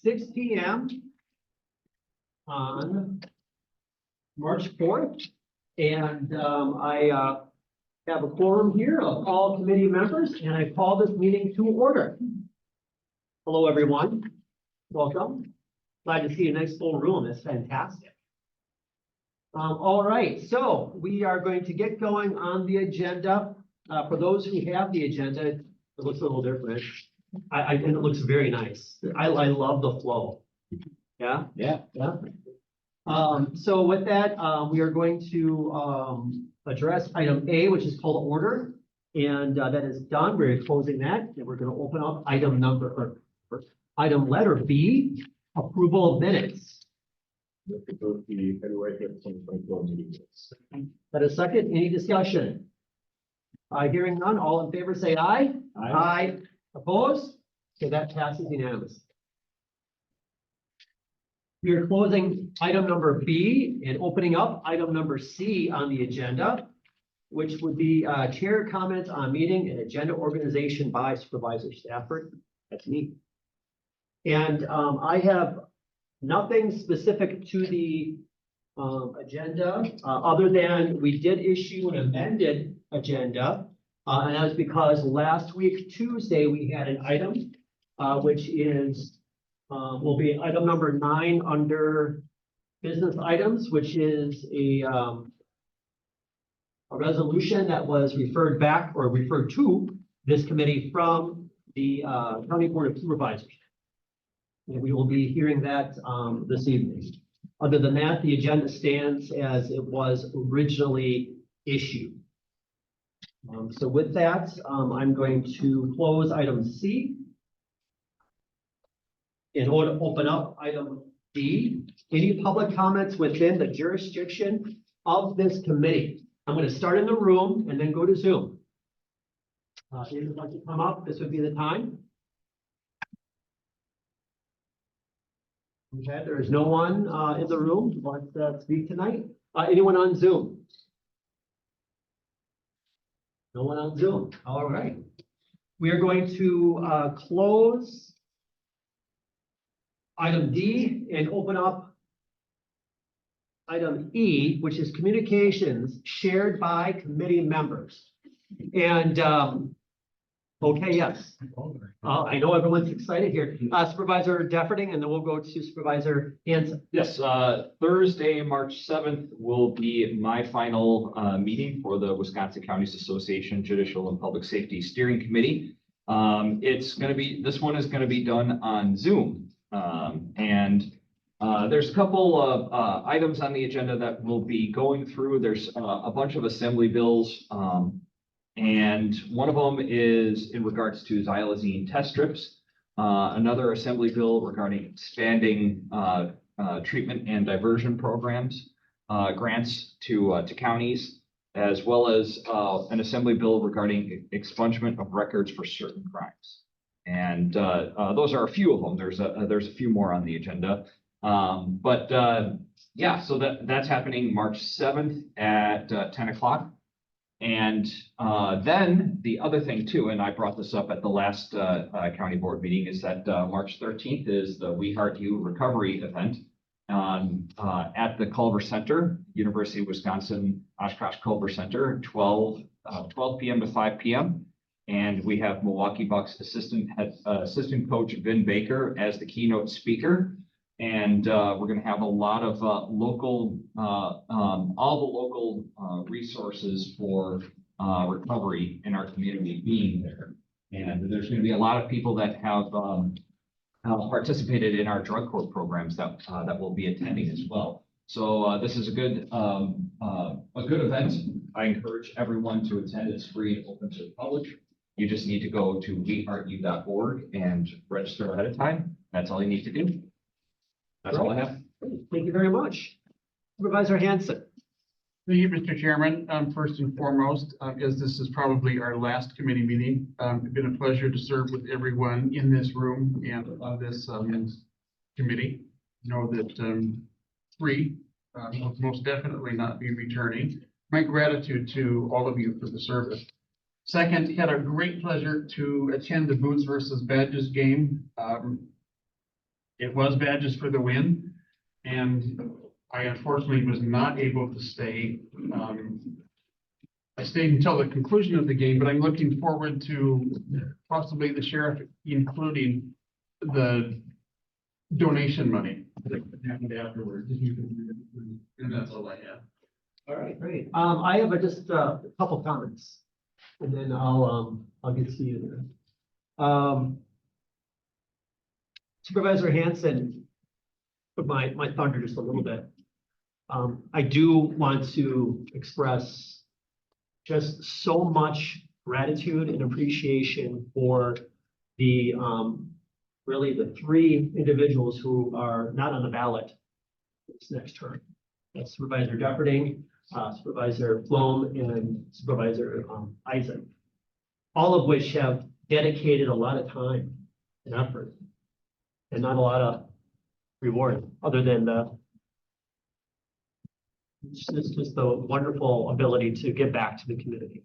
6 p.m. on March 4th. And I have a quorum here of all committee members, and I call this meeting to order. Hello, everyone. Welcome. Glad to see a nice full room. It's fantastic. All right, so we are going to get going on the agenda. For those who have the agenda, it looks a little different. I think it looks very nice. I love the flow. Yeah? Yeah. Yeah. So with that, we are going to address item A, which is called order. And that is done. We're closing that, and we're going to open up item item letter B, approval of minutes. February 5th, 2024 meeting. That is second. Any discussion? Hearing none. All in favor, say aye. Aye. Opposed? Okay, that passes unanimously. We are closing item number B and opening up item number C on the agenda, which would be chair comments on meeting and agenda organization by Supervisor Stafford. That's me. And I have nothing specific to the agenda other than we did issue an amended agenda. And that was because last week, Tuesday, we had an item which is will be item number 9 under business items, which is a resolution that was referred back or referred to this committee from the County Board of Supervisors. And we will be hearing that this evening. Other than that, the agenda stands as it was originally issued. So with that, I'm going to close item C. In order to open up item D, any public comments within the jurisdiction of this committee? I'm going to start in the room and then go to Zoom. If you'd like to come up, this would be the time. Okay, there is no one in the room who wants to speak tonight. Anyone on Zoom? No one on Zoom. All right. We are going to close item D and open up item E, which is communications shared by committee members. And okay, yes. I know everyone's excited here. Supervisor Defferting, and then we'll go to Supervisor Hanson. Yes, Thursday, March 7th will be my final meeting for the Wisconsin Counties Association Judicial and Public Safety Steering Committee. This one is going to be done on Zoom. There's a couple of items on the agenda that we'll be going through. There's a bunch of assembly bills. And one of them is in regards to xylazine test strips. Another assembly bill regarding expanding treatment and diversion programs, grants to counties, as well as an assembly bill regarding expungement of records for certain crimes. And those are a few of them. There's a few more on the agenda. Yeah, so that's happening March 7th at 10 o'clock. And then the other thing too, and I brought this up at the last county board meeting, is that March 13th is the We Heart You recovery event at the Culver Center, University of Wisconsin Oshkosh Culver Center, 12 p.m. to 5 p.m. And we have Milwaukee Bucks assistant coach Vin Baker as the keynote speaker. And we're going to have a lot of all the local resources for recovery in our community being there. And there's going to be a lot of people that have participated in our drug court programs that will be attending as well. So this is a good event. I encourage everyone to attend. It's free and open to the public. You just need to go to weheartyou.org and register ahead of time. That's all you need to do. That's all I have. Thank you very much. Supervisor Hanson. Thank you, Mr. Chairman. First and foremost, as this is probably our last committee meeting, it's been a pleasure to serve with everyone in this room and on this committee. Know that 3 will most definitely not be returning. My gratitude to all of you for the service. Second, had a great pleasure to attend the Boots versus Badges game. It was Badges for the Win, and I unfortunately was not able to stay. I stayed until the conclusion of the game, but I'm looking forward to possibly the sheriff including the donation money that happened afterwards. And that's all I have. All right, great. I have just a couple comments, and then I'll get to you there. Supervisor Hanson put my thunder just a little bit. I do want to express just so much gratitude and appreciation for the really the three individuals who are not on the ballot this next term. That's Supervisor Depperding, Supervisor Flom, and Supervisor Isaac, all of which have dedicated a lot of time and effort and not a lot of reward other than just the wonderful ability to give back to the community.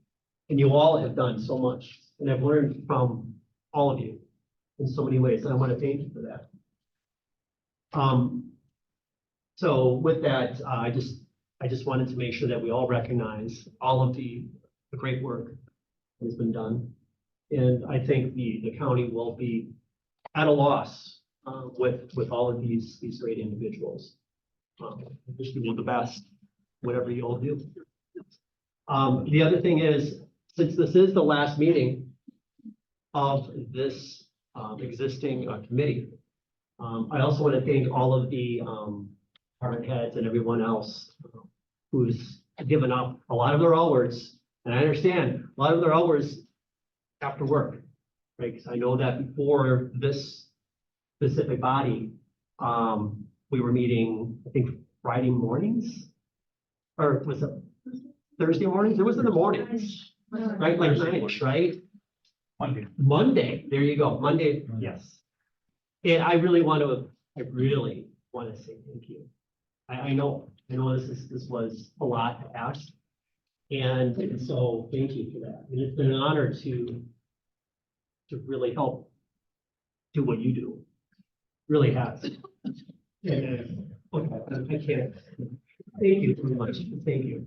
And you all have done so much, and I've learned from all of you in so many ways, and I want to thank you for that. So with that, I just wanted to make sure that we all recognize all of the great work that has been done. And I think the county will be at a loss with all of these great individuals. I wish you all the best, whatever you all do. The other thing is, since this is the last meeting of this existing committee, I also want to thank all of the department heads and everyone else who's given up a lot of their hours. And I understand a lot of their hours after work, right? Because I know that before this specific body, we were meeting, I think, Friday mornings, or was it Thursday mornings? It was in the mornings, right? Like 9-ish, right? Monday, there you go, Monday, yes. And I really want to say thank you. I know this was a lot to ask. And so thank you for that. And it's been an honor to really help do what you do. Really has. And, okay, I can't. Thank you very much. Thank you.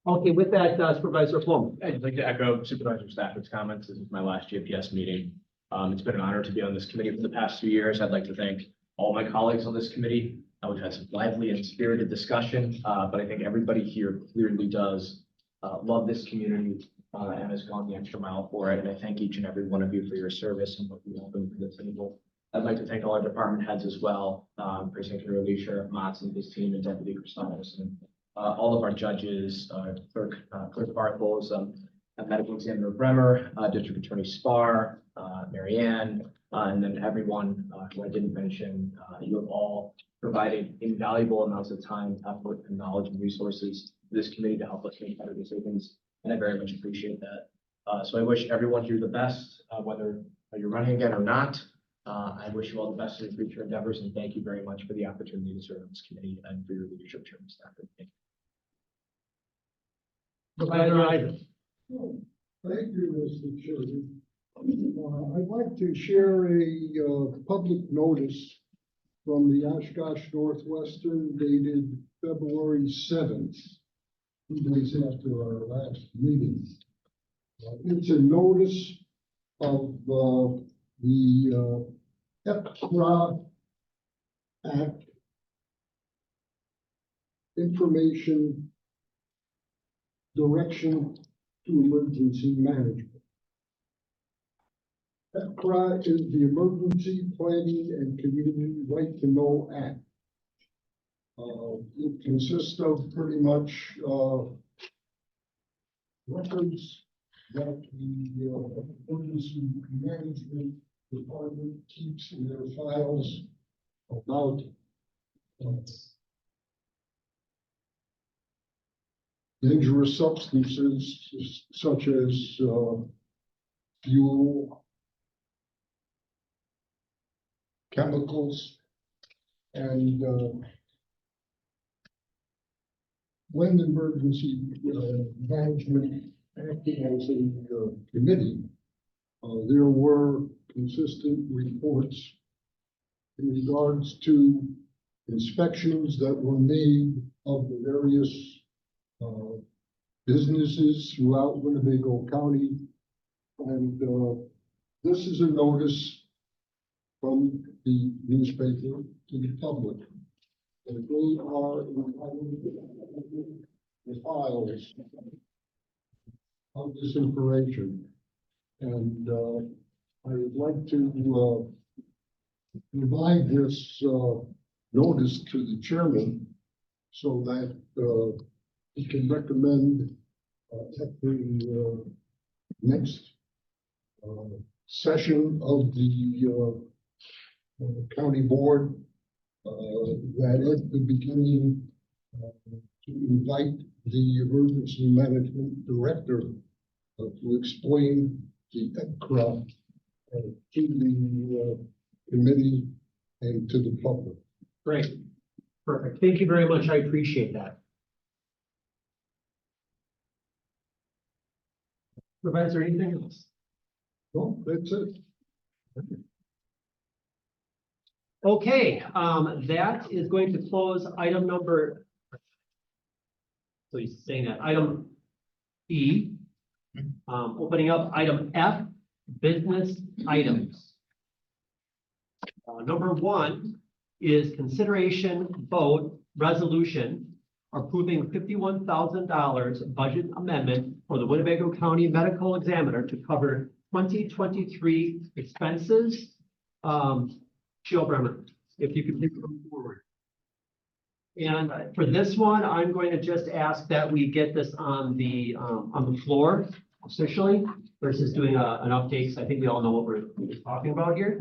Okay, with that, Supervisor Flom. I'd like to echo Supervisor Stafford's comments. This is my last GPS meeting. It's been an honor to be on this committee for the past 2 years. I'd like to thank all my colleagues on this committee. We've had some lively and spirited discussion, but I think everybody here clearly does love this community and has gone the extra mile for it. And I thank each and every one of you for your service and what you all bring to the table. I'd like to thank all our department heads as well, Precinct Commander Sheriff Motz and his team, and Deputy Christos, and all of our judges, Clerk Bartels, Medical Examiner Bremer, District Attorney Spar, Marianne, and then everyone who I didn't mention. You have all provided invaluable amounts of time, effort, and knowledge and resources to this committee to help us make better decisions, and I very much appreciate that. So I wish everyone here the best, whether you're running again or not. I wish you all the best in your future endeavors, and thank you very much for the opportunity to serve on this committee and for your leadership, Chairman Stafford. Thank you. Supervisor Isaac. Thank you, Mr. Chairman. I'd like to share a public notice from the Oshkosh Northwestern dated February 7th, 2 days after our last meeting. It's a notice of the EPRA Act Information Direction to Emergency Management. EPRA is the Emergency Planning and Community Right to Know Act. It consists of pretty much records that the Emergency Management Department keeps in their files about dangerous substances such as fuel, chemicals, and when the emergency management acting as a committee, there were consistent reports in regards to inspections that were made of the various businesses throughout Winnebago County. And this is a notice from the newspaper to the public. And they are entitled the files of this information. And I would like to provide this notice to the chairman so that he can recommend at the next session of the county board that at the beginning to invite the emergency management director to explain the ECRA to the committee and to the public. Great, perfect. Thank you very much. I appreciate that. Supervisor, anything else? Well, that's it. Okay, that is going to close item number. So he's saying that item E, opening up item F, business items. Number one is consideration vote resolution approving $51,000 budget amendment for the Winnebago County Medical Examiner to cover 2023 expenses. Jill Bremer, if you could please come forward. And for this one, I'm going to just ask that we get this on the floor officially versus doing an update, because I think we all know what we're talking about here.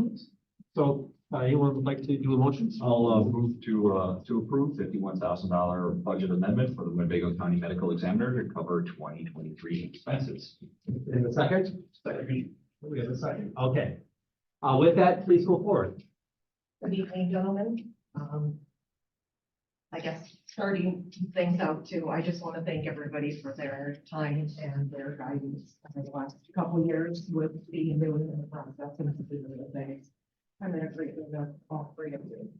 So anyone would like to do a motion? I'll move to approve $51,000 budget amendment for the Winnebago County Medical Examiner to cover 2023 expenses. In a second? Second. We have a second. Okay. With that, please go forward. Good evening, gentlemen. I guess starting things out too, I just want to thank everybody for their time and their guidance over the last couple of years with being new in the process and doing the things. I'm going to greatly miss all three of you.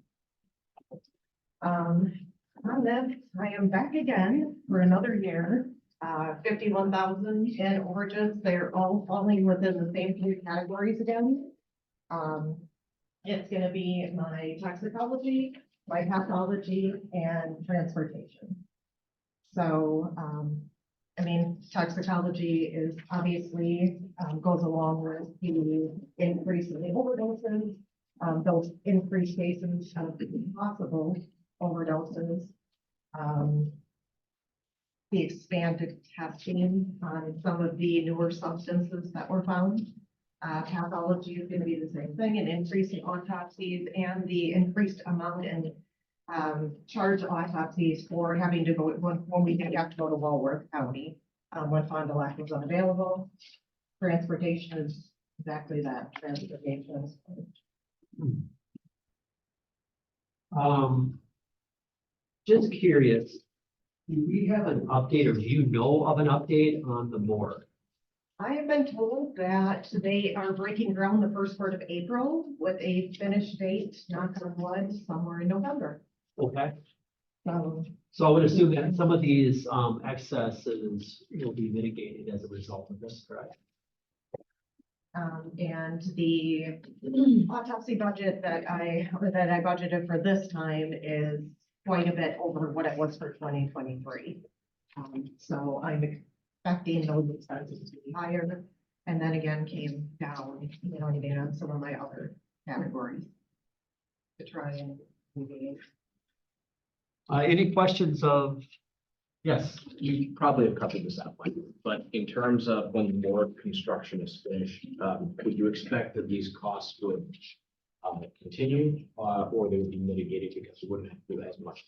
On this, I am back again for another year. 51,000 in overages. They're all falling within the same three categories again. It's gonna be my toxicology, my pathology, and transportation. So, I mean, toxicology is obviously, goes along with the increase in the overdoses, those increased cases of possible overdoses, the expanded testing on some of the newer substances that were found. Pathology is going to be the same thing, an increase in autopsies and the increased amount in charge autopsies for having to go when we have to go to Walworth County when Fond du Lac was unavailable. Transportation is exactly that. Transportation. Just curious, do we have an update or do you know of an update on the morgue? I have been told that they are breaking ground the first part of April with a finish date, knock on wood, somewhere in November. Okay, So, so I would assume that some of these excesses will be mitigated as a result of this, correct? and the autopsy budget that I budgeted for this time is quite a bit over what it was for 2023. So I'm expecting those expenses to be higher, and then again came down, you know, even on some of my other categories to try and mitigate. Any questions of, yes, You probably have covered this out, Mike, but in terms of when the morgue construction is finished, would you expect that these costs would continue, or they would be mitigated because you wouldn't have to do as much?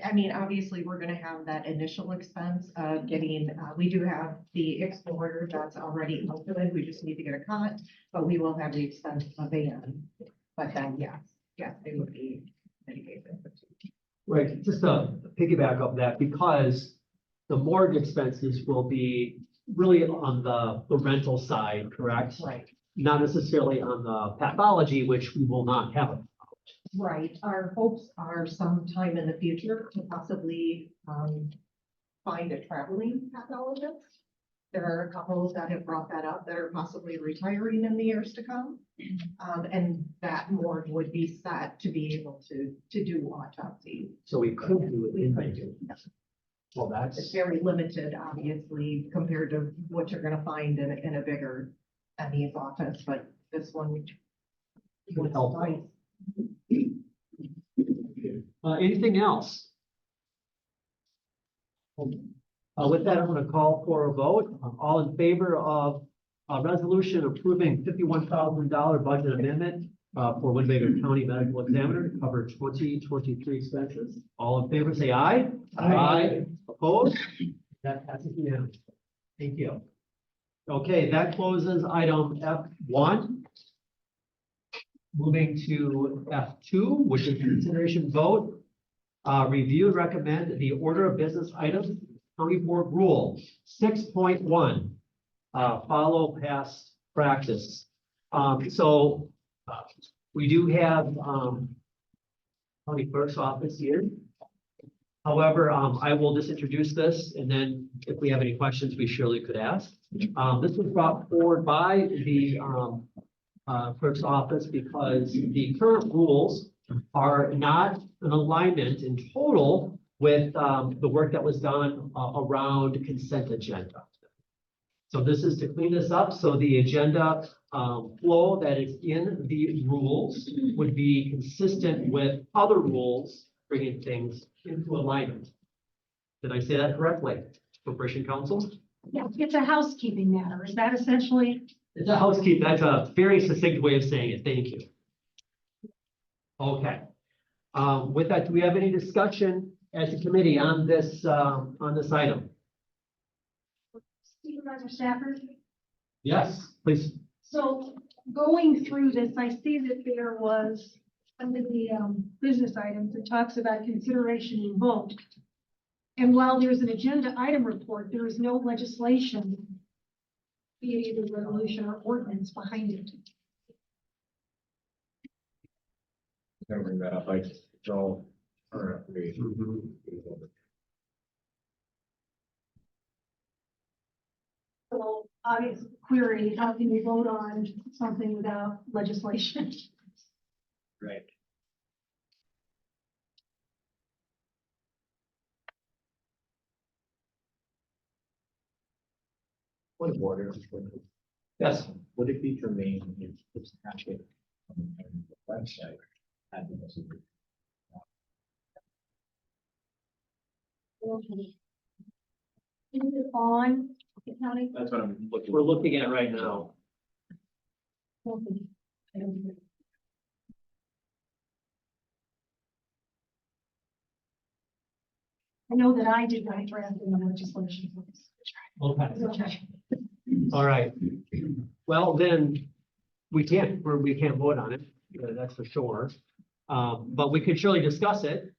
I mean, obviously, we're gonna have that initial expense of getting, we do have the Explorer that's already open, we just need to get a cot, but we will have the expense of a van. But then, yes, they would be mitigated. right, just to piggyback up that, because the morgue expenses will be really on the rental side, correct? Right. Not necessarily on the pathology, which we will not have. Right, our hopes are sometime in the future to possibly, find a traveling pathologist. There are a couple that have brought that up that are possibly retiring in the years to come. And that morgue would be set to be able to do autopsy. So we could do it in We could May. do, yes. Well, It's that's, very limited, obviously, compared to what you're gonna find in a bigger ME's office, but this one would help. suffice. anything else? With that, I'm going to call for a vote. All in favor of a resolution approving $51,000 budget amendment for Winnebago County Medical Examiner to cover 2023 expenses. All in favor, say aye. Aye. Opposed? That passes unanimously. Thank you. Okay, that closes item F1. Moving to F2, which is consideration vote. Review and recommend the order of business items, County Board Rule 6.1. Follow past practice. We do have County Clerk's office here. However, I will just introduce this, and then if we have any questions, we surely could ask. This was brought forward by the clerk's office because the current rules are not in alignment in total with the work that was done around consent agenda. So this is to clean this up, so the agenda flow that is in the rules would be consistent with other rules, bringing things into alignment. Did I say that correctly, Corporation Counsel? Yeah, it's a housekeeping matter. Is that essentially? It's a housekeeping, that's a very succinct way of saying it, thank you. Okay. With that, do we have any discussion as a committee on this item? Supervisor Stafford? Yes, please. So going through this, I see that there was under the business items, it talks about consideration and vote. And while there's an agenda item report, there is no legislation, be it either resolution or ordinance behind it. Gonna bring that up, Joel. So obvious query, how can you vote on something without legislation? Right. Point of order. Yes. Would it be germane if this packet on the website had been listed? Is it on the county? That's what I'm looking. We're looking at right now. I know that I did not draft in the legislation. Okay. Okay. All right. Well, then, we can't vote on it, that's for sure. But we could surely discuss it.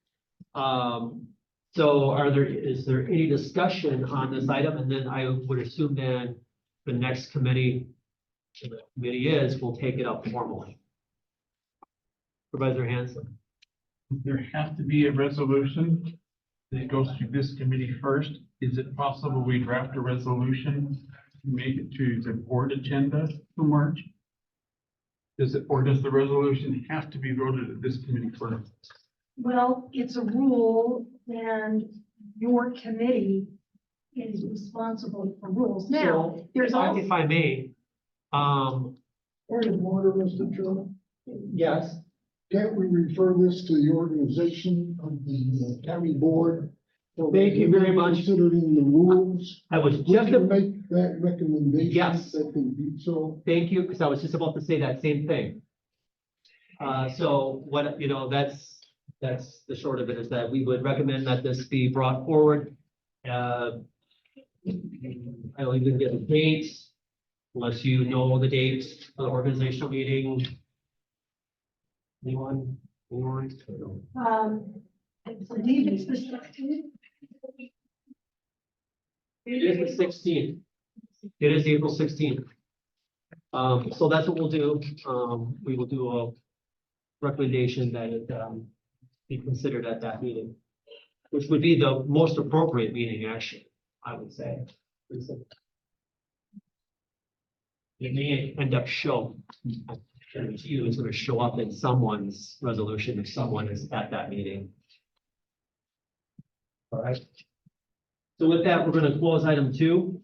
So is there any discussion on this item? And then I would assume then the next committee we'll take it up formally. Supervisor Hanson. There has to be a resolution that goes through this committee first. Is it possible we draft a resolution to make it to the board agenda for March? Does the resolution have to be voted at this committee first? Well, it's a rule and your committee is responsible for rules. Now, So, there's if also, I may, Point of order, Mr. Chairman. yes, Can't we refer this to the organization of the county board? So Thank you very much. Considering the rules, I was we just, can make that recommendation. Yes. That can be so. thank you, because I was just about to say that same thing. So what, that's the short of it, is that we would recommend that this be brought forward. I don't even get a date, unless you know the date for the organizational meeting. Anyone? I believe it's the 16th. It is the 16th. It is April 16th. So that's what we'll do. We will do a recommendation that it, be considered at that meeting, which would be the most appropriate meeting, actually, I would say. It may end up showing, it's gonna show up in someone's resolution if someone is at that meeting. All right. So with that, we're gonna close item 2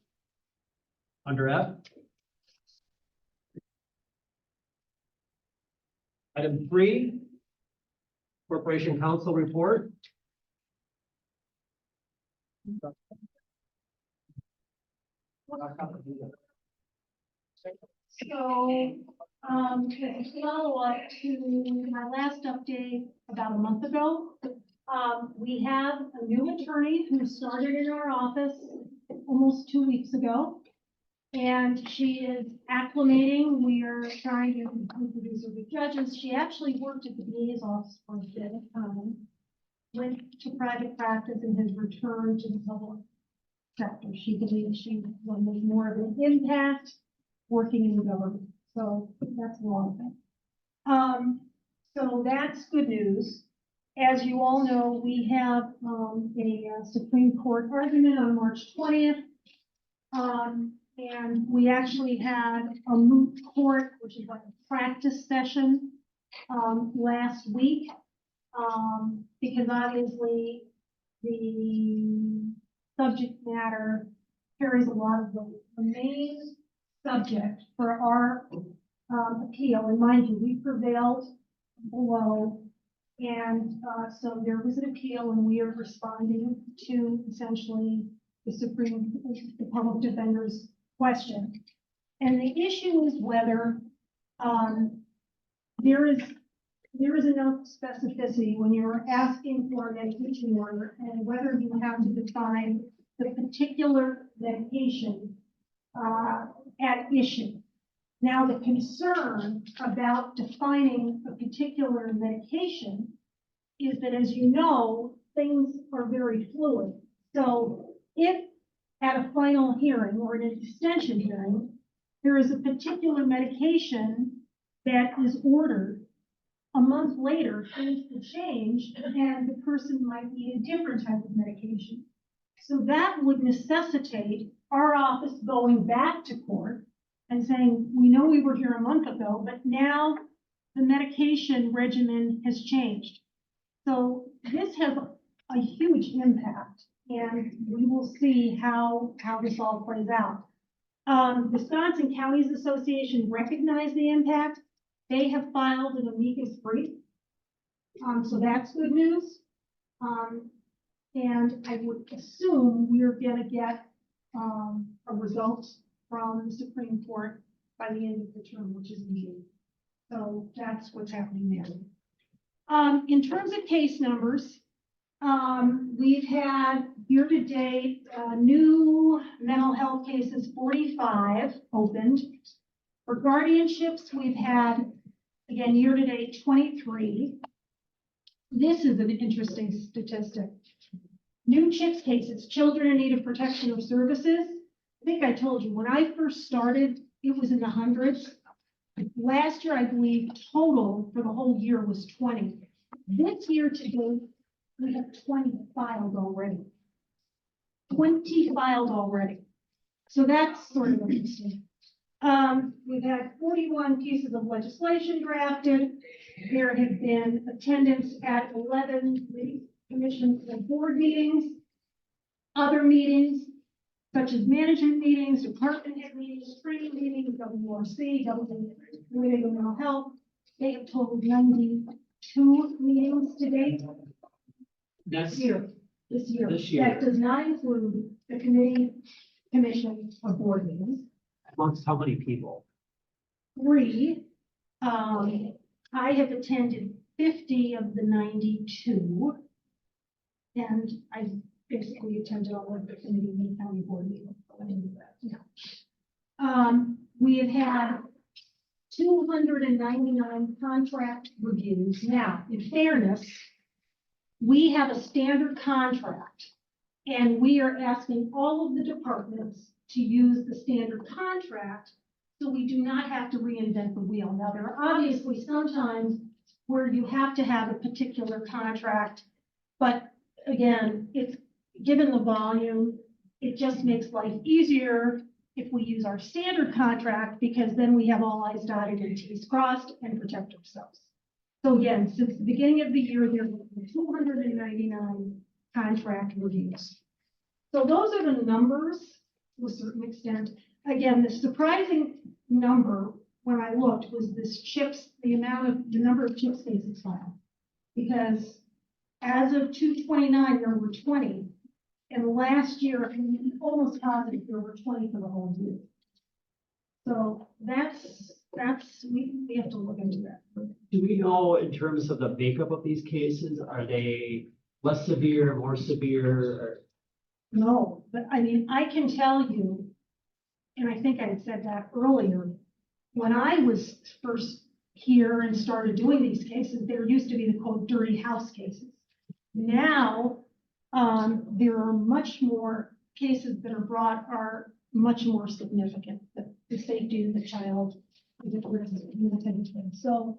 under F. Item 3, Corporation Council report. So, as a follow-up to my last update about a month ago, we have a new attorney who started in our office almost 2 weeks ago. And she is acclimating. We are trying to introduce her to judges. She actually worked at the DA's office for a bit of time, went to private practice and has returned to the public sector. She believes she will make more of an impact working in the government. So that's one thing. So that's good news. As you all know, we have a Supreme Court argument on March 20th. And we actually had a moot court, which is like a practice session, last week. Because obviously the subject matter carries a lot of weight. The main subject for our appeal, and mind you, we prevailed below. And so there was an appeal and we are responding to essentially the public defender's question. And the issue is whether there is enough specificity when you're asking for a medication order and whether you have to define the particular medication at issue. Now, the concern about defining a particular medication is that, as you know, things are very fluid. So if at a final hearing or an extension hearing, there is a particular medication that is ordered, a month later, things could change and the person might need a different type of medication. So that would necessitate our office going back to court and saying, we know we were here a month ago, but now the medication regimen has changed. So this has a huge impact, and we will see how this all plays out. Wisconsin Counties Association recognized the impact. They have filed an amicus brief. So that's good news. And I would assume we're going to get a result from the Supreme Court by the end of the term, which is in June. So that's what's happening there. In terms of case numbers, we've had year-to-date new mental health cases, 45 opened. For guardianships, we've had, again, year-to-date 23. This is an interesting statistic. New CHIPS cases, children in need of protection or services. I think I told you, when I first started, it was in the hundreds. Last year, I believe, total for the whole year was 20. This year to date, we have 20 filed already. 20 filed already. So that's sort of interesting. We've had 41 pieces of legislation drafted. There have been attendance at 11 commission and board meetings, other meetings, such as management meetings, department head meetings, training meetings, WRC, Winnebago Mental Health. They have totaled 92 meetings to date. This year. This year. That does not include the commission, or board meetings. Amongst how many people? 3. I have attended 50 of the 92. And I basically attended all of the committee and county board meetings. We have had 299 contract reviews. Now, in fairness, we have a standard contract, and we are asking all of the departments to use the standard contract, so we do not have to reinvent the wheel. Now, there are obviously sometimes where you have to have a particular contract, but again, it's, given the volume, it just makes life easier if we use our standard contract, because then we have all I's dotted and T's crossed and protect ourselves. So again, since the beginning of the year, there have been 299 contract reviews. So those are the numbers to a certain extent. Again, the surprising number when I looked was this CHIPS, the number of CHIPS cases filed. Because as of 2/29, there were 20. And last year, I'm almost positive there were 20 for the whole year. So we have to look into that. Do we know in terms of the makeup of these cases, are they less severe, more severe? Or- No, but I mean, I can tell you, and I think I had said that earlier, when I was first here and started doing these cases, there used to be the quote dirty house cases. Now, there are much more cases that are brought are much more significant, the safety of the child, the risk, and that type of thing. So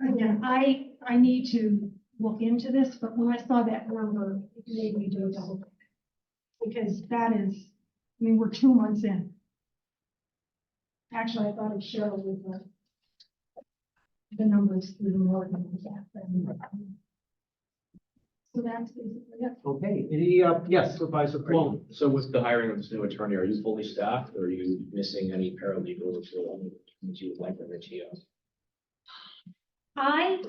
again, I need to look into this, but when I saw that number, it made me do a double check. Because that is, I mean, we're 2 months in. Actually, I thought I'd share with the numbers through the morning with that. So that's basically it. Okay, any, yes, Supervisor Crowe? So with the hiring of this new attorney, are you fully staffed or are you missing any paralegals or any that you would like on the TO? I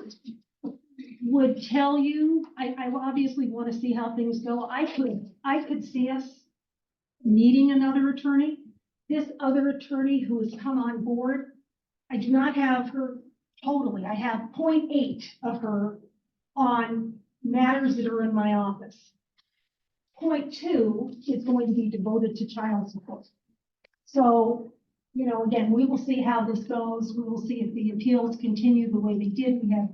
would tell you, I obviously want to see how things go. I could see us needing another attorney. This other attorney who has come on board, I do not have her totally. I have 0.8 of her on matters that are in my office. 0.2 is going to be devoted to child support. So, you know, again, we will see how this goes. We will see if the appeals continue the way they did. We have,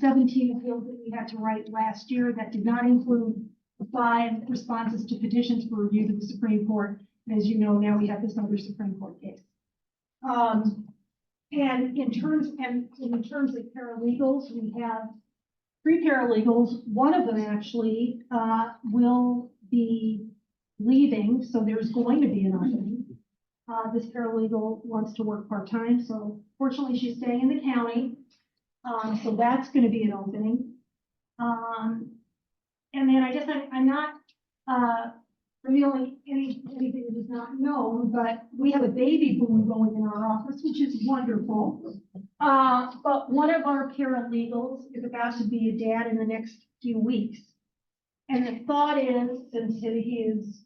17 appeals that we had to write last year. That did not include the 5 responses to petitions for review to the Supreme Court. And as you know, now we have this other Supreme Court case. And in terms of paralegals, we have 3 paralegals. One of them actually will be leaving, so there's going to be an opening. This paralegal wants to work part-time, so fortunately she's staying in the county. So that's going to be an opening. And then I guess I'm not revealing anything that is not known, but we have a baby boom going in our office, which is wonderful. But one of our paralegals is about to be a dad in the next few weeks. And the thought is, since his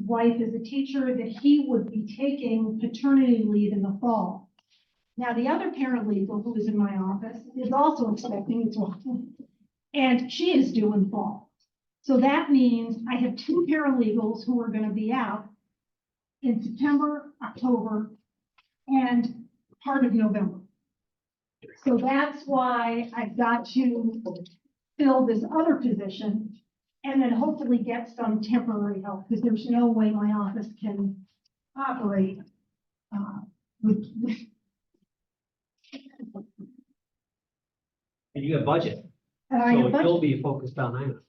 wife is a teacher, that he would be taking paternity leave in the fall. Now, the other paralegal who is in my office is also expecting as well, and she is due in fall. So that means I have 2 paralegals who are going to be out in September, October, and part of November. So that's why I've got to fill this other position and then hopefully get some temporary help, because there's no way my office can operate with. And you have budget, And I have so budget. you'll be focused on that.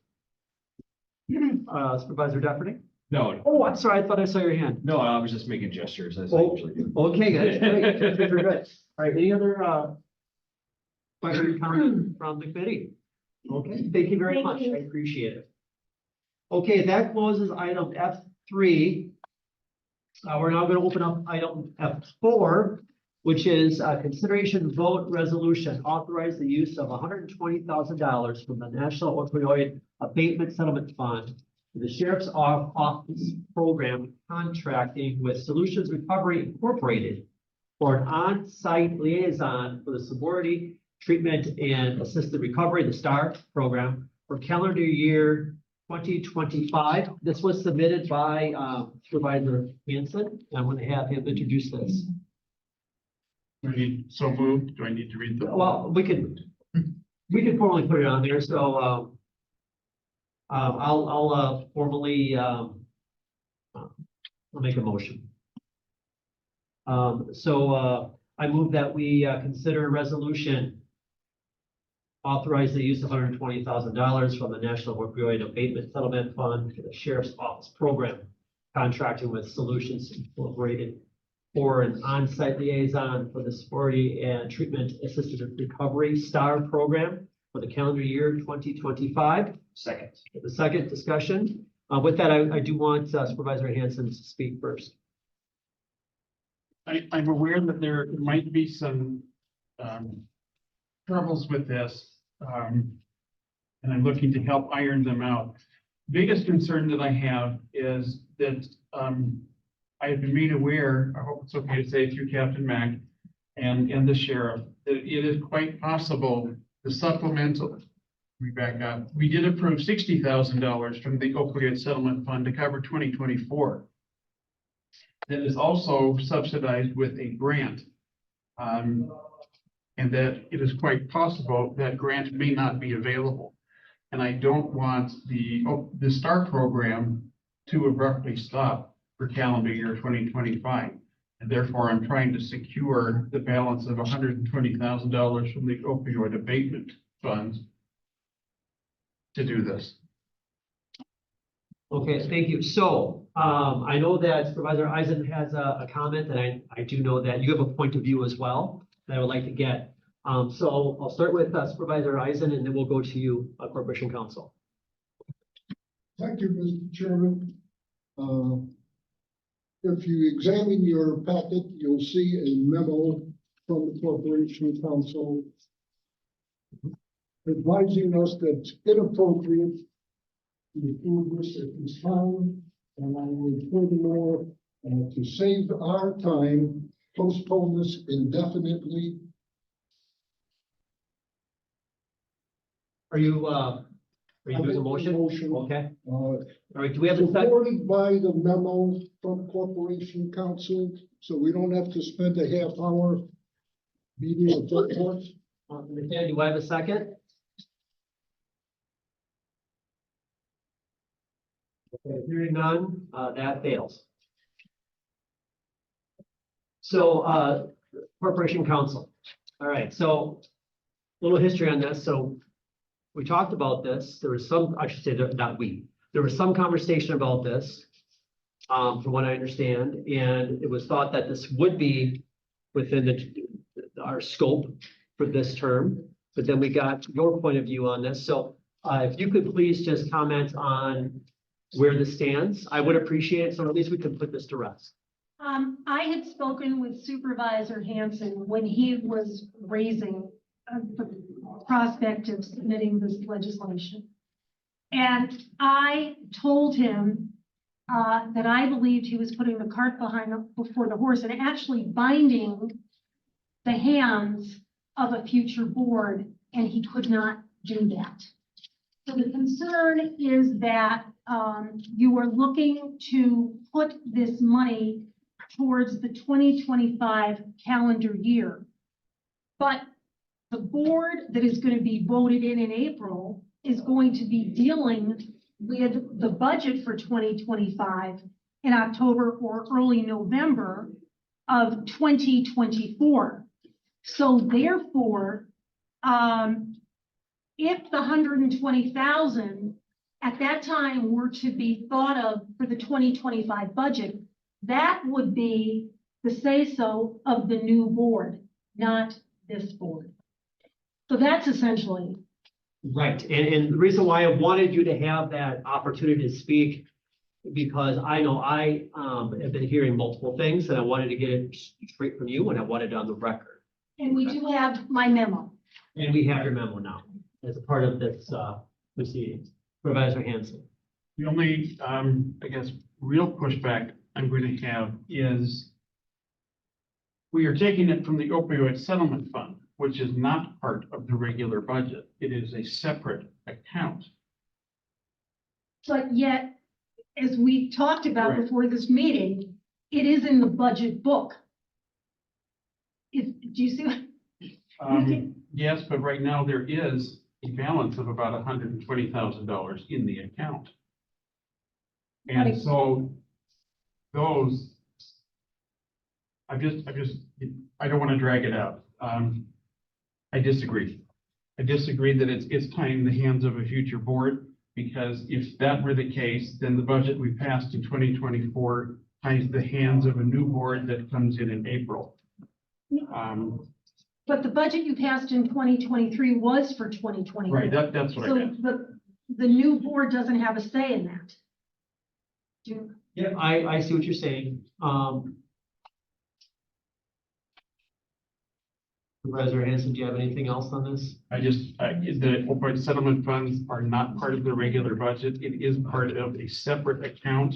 Supervisor Deputy? No, Oh, I'm sorry, I thought I saw your hand. no, I was just making gestures as I Oh, usually do. okay, good, great, good, good, good. All right, any other, questions or comments from the committee? Okay, thank you very Thank much, you. I appreciate it. Okay, that closes item F3. We're now going to open up item F4, which is consideration vote resolution, authorize the use of $120,000 from the National Opioid Abatement Settlement Fund for the Sheriff's Office program contracting with Solutions Recovery Incorporated for an on-site liaison for the Sobriety Treatment and Assisted Recovery, the STAR program, for calendar year 2025. This was submitted by Supervisor Hanson. I want to have him introduce this. Do I need, so moved? Do I need to read the? Well, we could formally put it on there, so I'll formally I'll make a motion. I move that we consider a resolution authorize the use of $120,000 from the National Opioid Abatement Settlement Fund for the Sheriff's Office Program, contracting with Solutions Incorporated for an on-site liaison for the Sobriety and Treatment Assisted Recovery STAR program for the calendar year 2025. Second. The second discussion. With that, I do want Supervisor Hanson to speak first. I'm aware that there might be some troubles with this. And I'm looking to help iron them out. Biggest concern that I have is that I have been made aware, I hope it's okay to say through Captain Mack and the sheriff, that it is quite possible the supplemental, let me back up, we did approve $60,000 from the opioid settlement fund to cover 2024. That is also subsidized with a grant. And that it is quite possible that grant may not be available. And I don't want the STAR program to abruptly stop for calendar year 2025. And therefore, I'm trying to secure the balance of $120,000 from the opioid abatement funds to do this. Okay, thank you. So I know that Supervisor Eisen has a comment, and I do know that you have a point of view as well that I would like to get. So I'll start with Supervisor Eisen, and then we'll go to you, Corporation Counsel. Thank you, Mr. Chairman. If you examine your packet, you'll see a memo from the Corporation Counsel advising us that it's inappropriate to approve this at this time, and I would furthermore, to save our time, postpone this indefinitely. Are you doing a motion? Motion. Okay. All right, do we have a second? Supported by the memo from Corporation Counsel, so we don't have to spend a half hour meeting a full court. McKenna, do I have a second? Okay, hearing none, that fails. So, Corporation Counsel. All right, so a little history on this. So we talked about this. There was some, I should say, not we. There was some conversation about this, from what I understand, and it was thought that this would be within our scope for this term. But then we got your point of view on this. So if you could please just comment on where this stands, I would appreciate it. So at least we can put this to rest. I had spoken with Supervisor Hanson when he was raising the prospect of submitting this legislation. And I told him that I believed he was putting the cart before the horse and actually binding the hands of a future board, and he could not do that. So the concern is that you are looking to put this money towards the 2025 calendar year. But the board that is going to be voted in April is going to be dealing with the budget for 2025 in October or early November of 2024. So therefore, if the 120,000 at that time were to be thought of for the 2025 budget, that would be the say-so of the new board, not this board. So that's essentially. Right, and the reason why I wanted you to have that opportunity to speak, because I know I have been hearing multiple things, and I wanted to get it straight from you, and I wanted it on the record. And we do have my memo. And we have your memo now as a part of this proceedings. Supervisor Hanson. The only, I guess, real pushback I'm going to have is we are taking it from the opioid settlement fund, which is not part of the regular budget. It is a separate account. But yet, as we talked about Right. before this meeting, it is in the budget book. Do you see what? Yes, but right now there is a balance of about $120,000 in the account. And so those, I don't want to drag it out. I disagree. I disagree that it's tying the hands of a future board, because if that were the case, then the budget we passed in 2024 ties the hands of a new board that comes in April. But the budget you passed in 2023 was for 2020. Right, that's what I So meant. the new board doesn't have a say in that. Yeah, I see what you're saying. Supervisor Hanson, do you have anything else on this? The opioid settlement funds are not part of the regular budget. It is part of a separate account.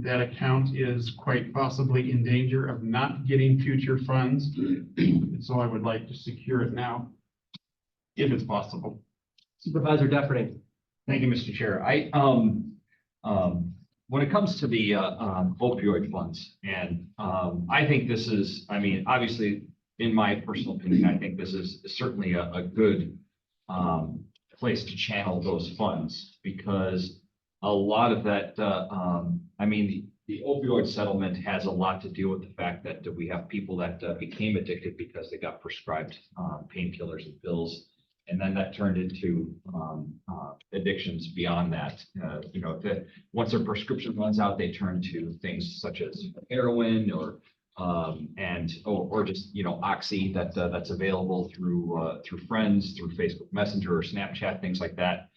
That account is quite possibly in danger of not getting future funds. So I would like to secure it now, if it's possible. Supervisor Defferty. Thank you, Mr. Chair. When it comes to the opioid funds, and I think this is, I mean, obviously, in my personal opinion, I think this is certainly a good place to channel those funds, because a lot of that, I mean, the opioid settlement has a lot to do with the fact that we have people that became addicted because they got prescribed painkillers and pills. And then that turned into addictions beyond that. Once their prescription runs out, they turn to things such as heroin or just Oxy that's available through friends, through Facebook Messenger or Snapchat, things like that.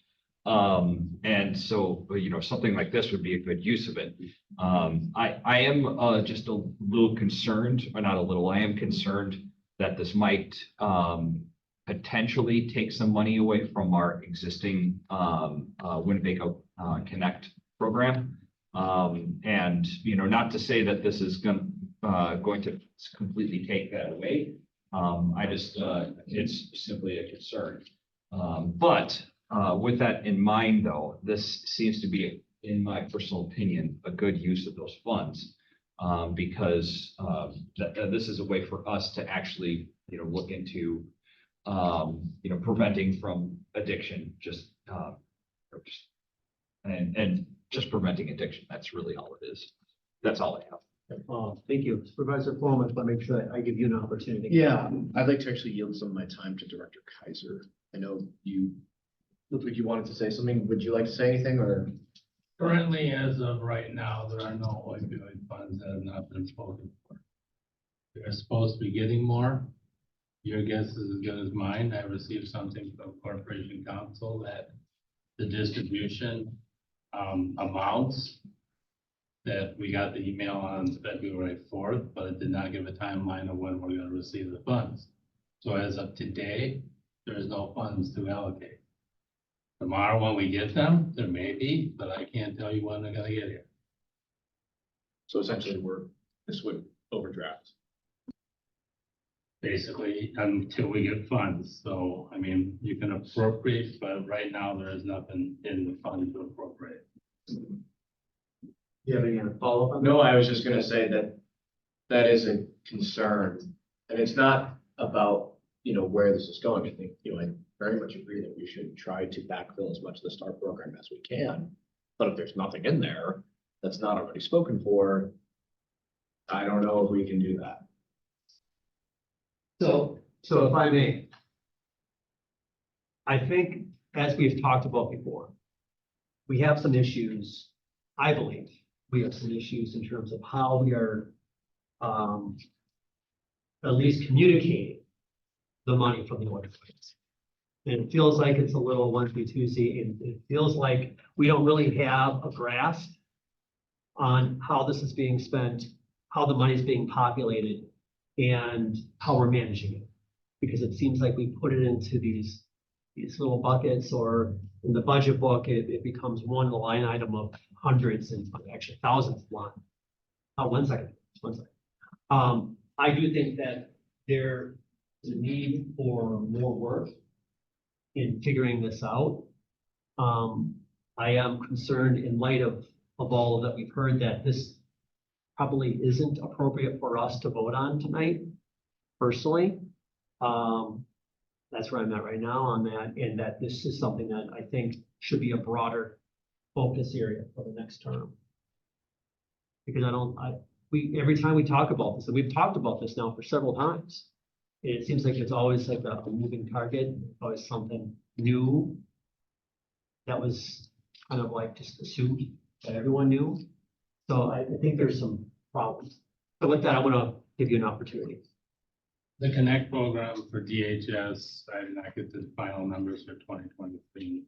And so something like this would be a good use of it. I am just a little concerned, or not a little. I am concerned that this might potentially take some money away from our existing Winnebago Connect program. And not to say that this is going to completely take that away. It's simply a concern. But with that in mind, though, this seems to be, in my personal opinion, a good use of those funds, because this is a way for us to actually look into preventing from addiction, just preventing addiction. That's really all it is. That's all I have. Thank you. Supervisor Foreman, I want to make sure that I give you an opportunity. Yeah, I'd like to actually yield some of my time to Director Kaiser. I know you looked like you wanted to say something. Would you like to say anything, or? Currently, as of right now, there are no opioid funds that have not been spoken for. They're supposed to be getting more. Your guess is as good as mine. I received something from Corporation Counsel that the distribution amounts that we got the email on February 4th, but it did not give a timeline of when we're going to receive the funds. So as of today, there is no funds to allocate. Tomorrow, when we get them, there may be, but I can't tell you when they're going to get here. So essentially, this would overdraft. Basically, until we get funds. So, I mean, you can appropriate, but right now there is nothing in the fund to appropriate. Do you have any follow-up on that? No, I was just gonna say that is a concern, and it's not about, where this is going. I think, I very much agree that we should try to backfill as much of the STAR program as we can. But if there's nothing in there that's not already spoken for, I don't know if we can do that. So if I may, I think, as we've talked about before, we have some issues. I believe we have some issues in terms of how we are at least communicating the money from the ordinance. And it feels like it's a little onesie-twosie, and it feels like we don't really have a grasp on how this is being spent, how the money is being populated, and how we're managing it. Because it seems like we put it into these little buckets, or in the budget book, it becomes one line item of hundreds and actually thousands of lines. One second. I do think that there is a need for more work in figuring this out. I am concerned, in light of all that we've heard, that this probably isn't appropriate for us to vote on tonight, personally. That's where I'm at right now on that, and that this is something that I think should be a broader focus area for the next term. Because every time we talk about this, and we've talked about this now for several times, it seems like it's always like a moving target, always something new that was kind of like just assumed that everyone knew. So I think there's some problems. So with that, I want to give you an opportunity. The Connect program for DHS, I did not get the final numbers for 2023.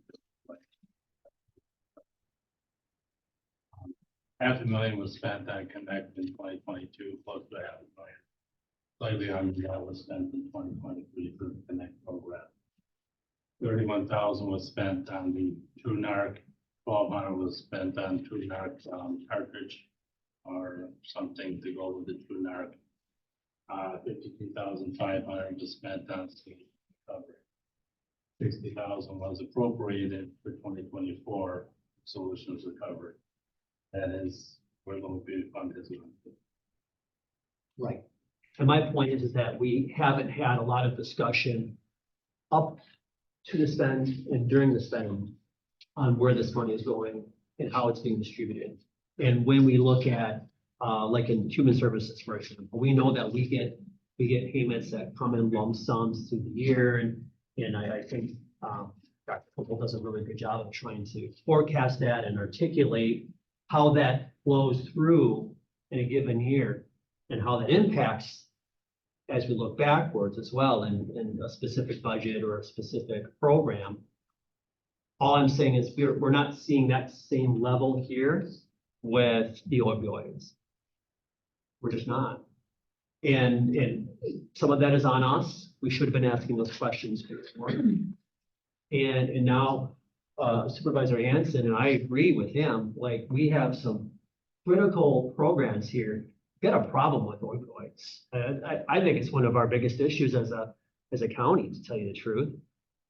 $500,000 was spent on Connect in 2022, close to $500,000. Slightly under that was spent in 2023 for the Connect program. 31,000 was spent on the TrueNarc. 1,200 was spent on TrueNarc cartridge or something to go with the TrueNarc. 52,500 was spent on state recovery. 60,000 was appropriated for 2024 solutions recovery. That is where the opioid fund is going to. Right. And my point is that we haven't had a lot of discussion up to the spend and during the spend on where this money is going and how it's being distributed. And when we look at, like in human services, for example, we know that we get payments that come in lump sums through the year. And I think Dr. Copel does a really good job of trying to forecast that and articulate how that flows through in a given year and how that impacts as we look backwards as well in a specific budget or a specific program. All I'm saying is we're not seeing that same level here with the opioids. We're just not. And some of that is on us. We should have been asking those questions before. And now Supervisor Hanson, and I agree with him, like we have some critical programs here. We've got a problem with opioids. I think it's one of our biggest issues as a county, to tell you the truth.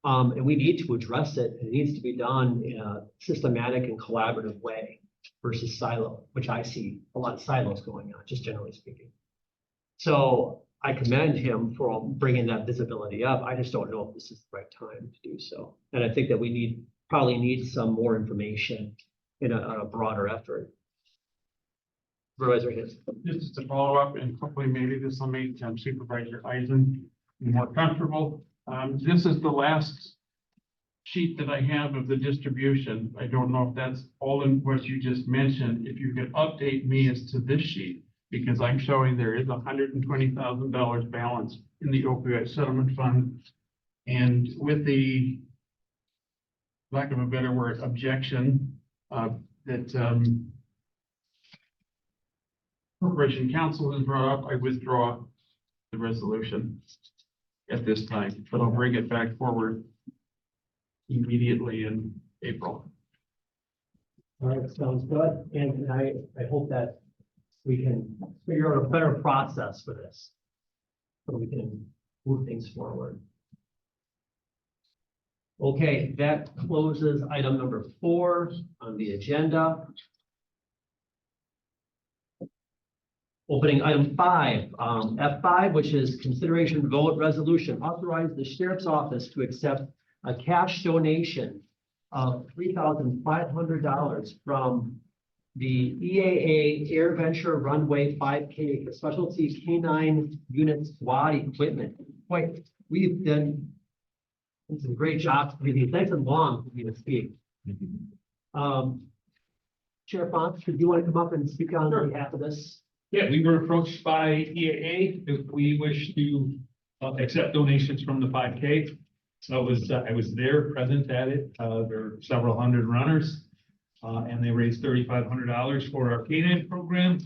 And we need to address it. It needs to be done in a systematic and collaborative way versus silo, which I see a lot of silos going on, just generally speaking. So I commend him for bringing that visibility up. I just don't know if this is the right time to do so. And I think that we probably need some more information in a broader effort. Supervisor Hanson. Just to follow up, and hopefully maybe this will make Supervisor Eisen more comfortable. This is the last sheet that I have of the distribution. I don't know if that's all in what you just mentioned. If you could update me as to this sheet, because I'm showing there is $120,000 balance in the opioid settlement fund. And with the, lack of a better word, objection that Corporation Council has brought up, I withdraw the resolution at this time, but I'll bring it back forward immediately in April. All right, sounds good. And I hope that we can figure out a better process for this, so we can move things forward. Okay, that closes item number 4 on the agenda. Opening item 5, F5, which is consideration vote resolution, authorize the sheriff's office to accept a cash donation of $3,500 from the EAA Air Venture Runway 5K for specialty K9 unit squad equipment. Boy, we've done some great jobs. It's nice and long for me to speak. Sheriff Fox, do you want to come up and speak on behalf of this? Yeah, we were approached by EAA if we wish to accept donations from the 5K. So I was there present at it. There were several hundred runners, and they raised $3,500 for our K9 program,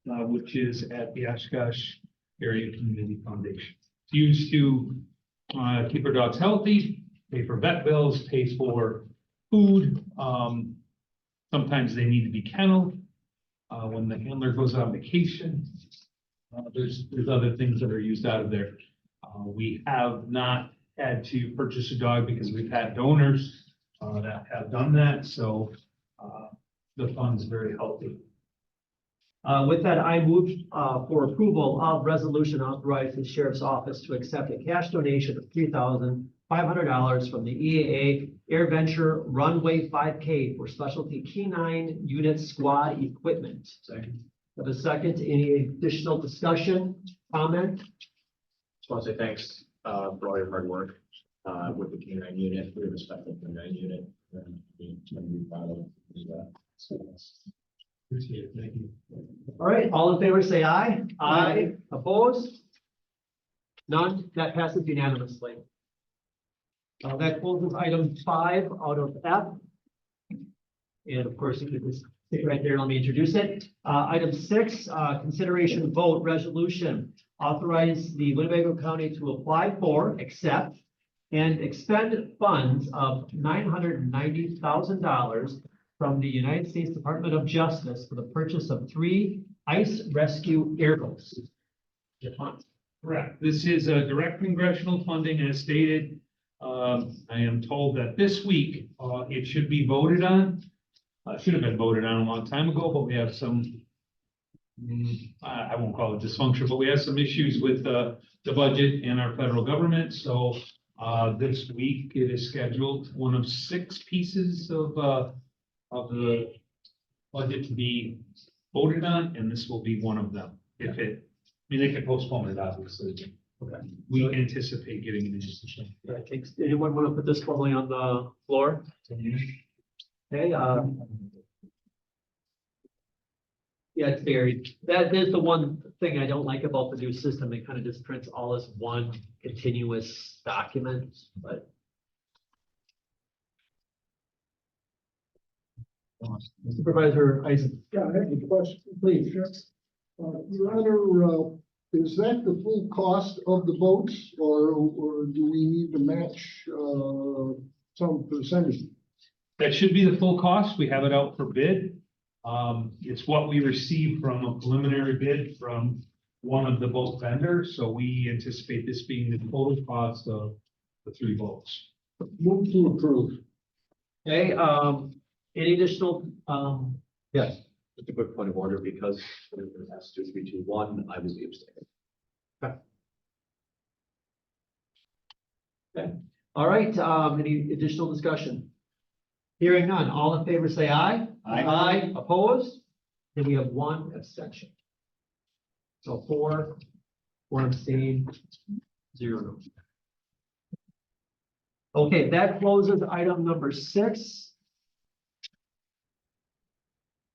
which is at the Oshkosh Area Community Foundation. It's used to keep our dogs healthy, pay for vet bills, pay for food. Sometimes they need to be kenneled. When the handler goes on vacation, there's other things that are used out of there. We have not had to purchase a dog because we've had donors that have done that. So the fund's very healthy. With that, I move for approval of resolution authorizing the sheriff's office to accept a cash donation of $3,500 from the EAA Air Venture Runway 5K for specialty K-9 unit squad equipment. Second. Have a second. Any additional discussion, comment? Just want to say thanks, for all your hard work, with the K-9 unit, we respect the K-9 unit. And we can be proud of that. Appreciate it. Thank you. All right, all in favor, say aye. Aye. Opposed? None. That passes unanimously. That closes item 5 out of F. And of course, you could just stick right there, let me introduce it. Item 6, consideration vote resolution. Authorize the Winnebago County to apply for, accept, and expend funds of $990,000 from the United States Department of Justice for the purchase of 3 ice rescue airboats. Correct. This is direct congressional funding as stated. I am told that this week, it should be voted on. Should have been voted on a long time ago, but we have some, I won't call it dysfunction, but we have some issues with the budget and our federal government. So this week it is scheduled one of 6 pieces of the budget to be voted on, and this will be one of them. If it, I mean, they can postpone it, obviously. Okay. We anticipate getting an decision. Anyone want to put this formally on the floor? Okay, yeah, it's varied. That is the one thing I don't like about the new system. It kind of just prints all as one continuous document, but. Supervisor Isaac, Yeah, I have a question, please. Your Honor, is that the full cost of the boats, or do we need to match, some percentage? That should be the full cost. We have it out for bid. It's what we received from a preliminary bid from one of the boat vendors. So we anticipate this being the total cost of the 3 boats. Move to approve. Okay, any additional, yes, Just a quick point of order, because it has 2, 3, 2, 1, I will be abstaining. all right, any additional discussion? Hearing none, all in favor say aye. Aye. Opposed? Then we have 1 abstention. So 4, 1 abstain, 0 no. Okay, that closes item number 6.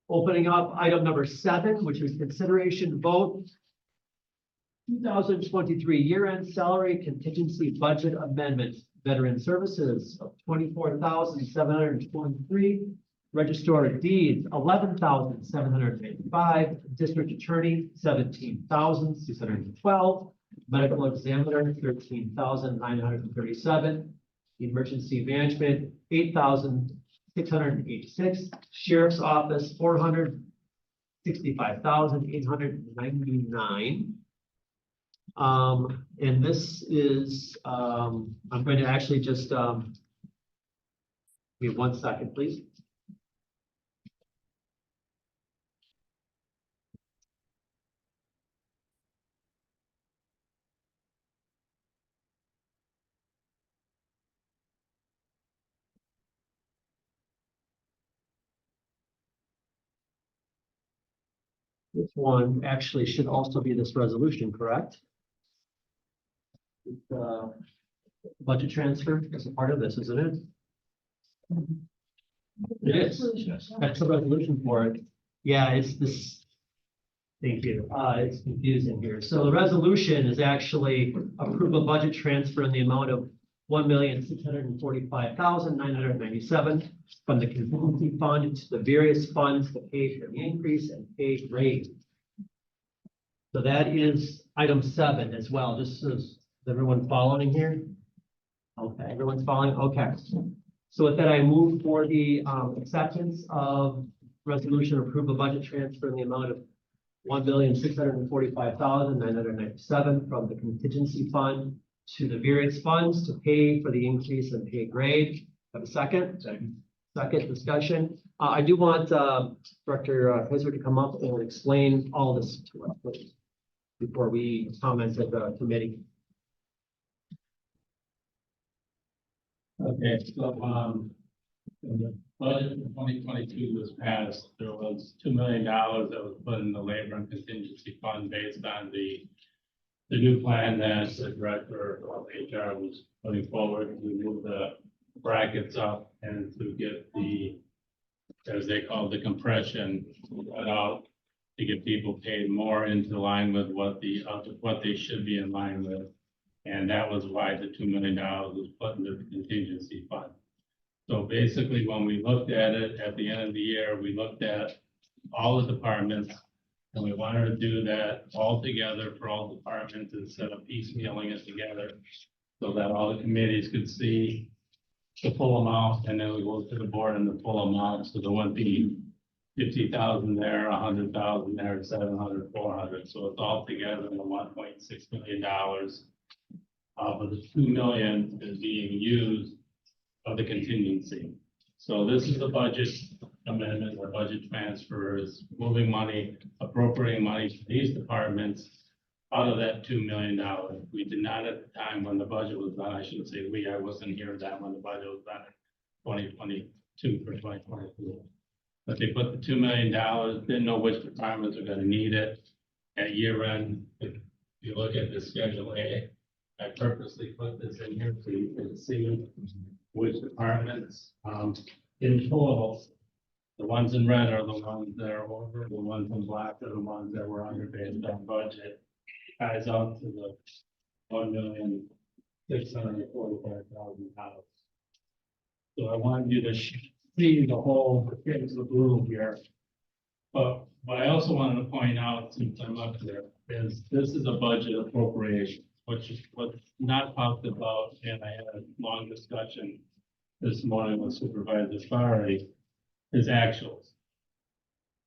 Opening up item number 7, which is consideration vote 2023 year-end salary contingency budget amendment, veteran services of $24,723, registrar of deeds $11,785, district attorney $17,612, medical examiner $13,937, emergency management $8,686, sheriff's office $465,899. And this is, I'm going to actually just, give me 1 second, please. This one actually should also be this resolution, correct? Budget transfer is a part of this, isn't it? It is. That's the resolution for it. Yeah, it's this. Thank you. It's confusing here. So the resolution is actually approve a budget transfer in the amount of $1,645,997 from the contingency fund to the various funds to pay for the increase and pay grade. So that is item 7 as well. Just is everyone following here? Okay, everyone's following? Okay. So with that, I move for the acceptance of resolution approve a budget transfer in the amount of $1,645,997 from the contingency fund to the various funds to pay for the increase in pay grade. Have a second? Second. Second discussion. I do want Director Kaiser to come up and explain all this to us, please, before we comment at the committee. Okay, so, when the budget for 2022 was passed, there was $2 million that was put in the labor and contingency fund based on the new plan that the director of HR was putting forward. We moved the brackets up and to get the, as they call it, the compression cut out to get people paid more into line with what they should be in line with. And that was why the $2 million was put into the contingency fund. So basically, when we looked at it at the end of the year, we looked at all the departments, and we wanted to do that all together for all departments instead of piecemealing it together, so that all the committees could see the full amount, and then we go to the board and the full amount. So there wouldn't be 50,000 there, 100,000 there, 700, 400. So it's all together in the $1.6 million. But the 2 million is being used of the contingency. So this is the budget amendment or budget transfer, is moving money, appropriating money to these departments out of that $2 million. We did not at the time when the budget was done, I shouldn't say we, I wasn't here that when the budget was done in 2022 for 2022. But they put the $2 million, didn't know which departments are gonna need it. At year end, if you look at the Schedule A, I purposely put this in here so you can see which departments, in total, the ones in red are the ones that are over, the ones in black are the ones that were under based on budget. Ties out to the $1,645,000. So I wanted you to see the whole, here's the blue here. But what I also wanted to point out, since I'm up there, is this is a budget appropriation, which is what's not talked about, and I had a long discussion this morning with Supervisor Fari, is actuals.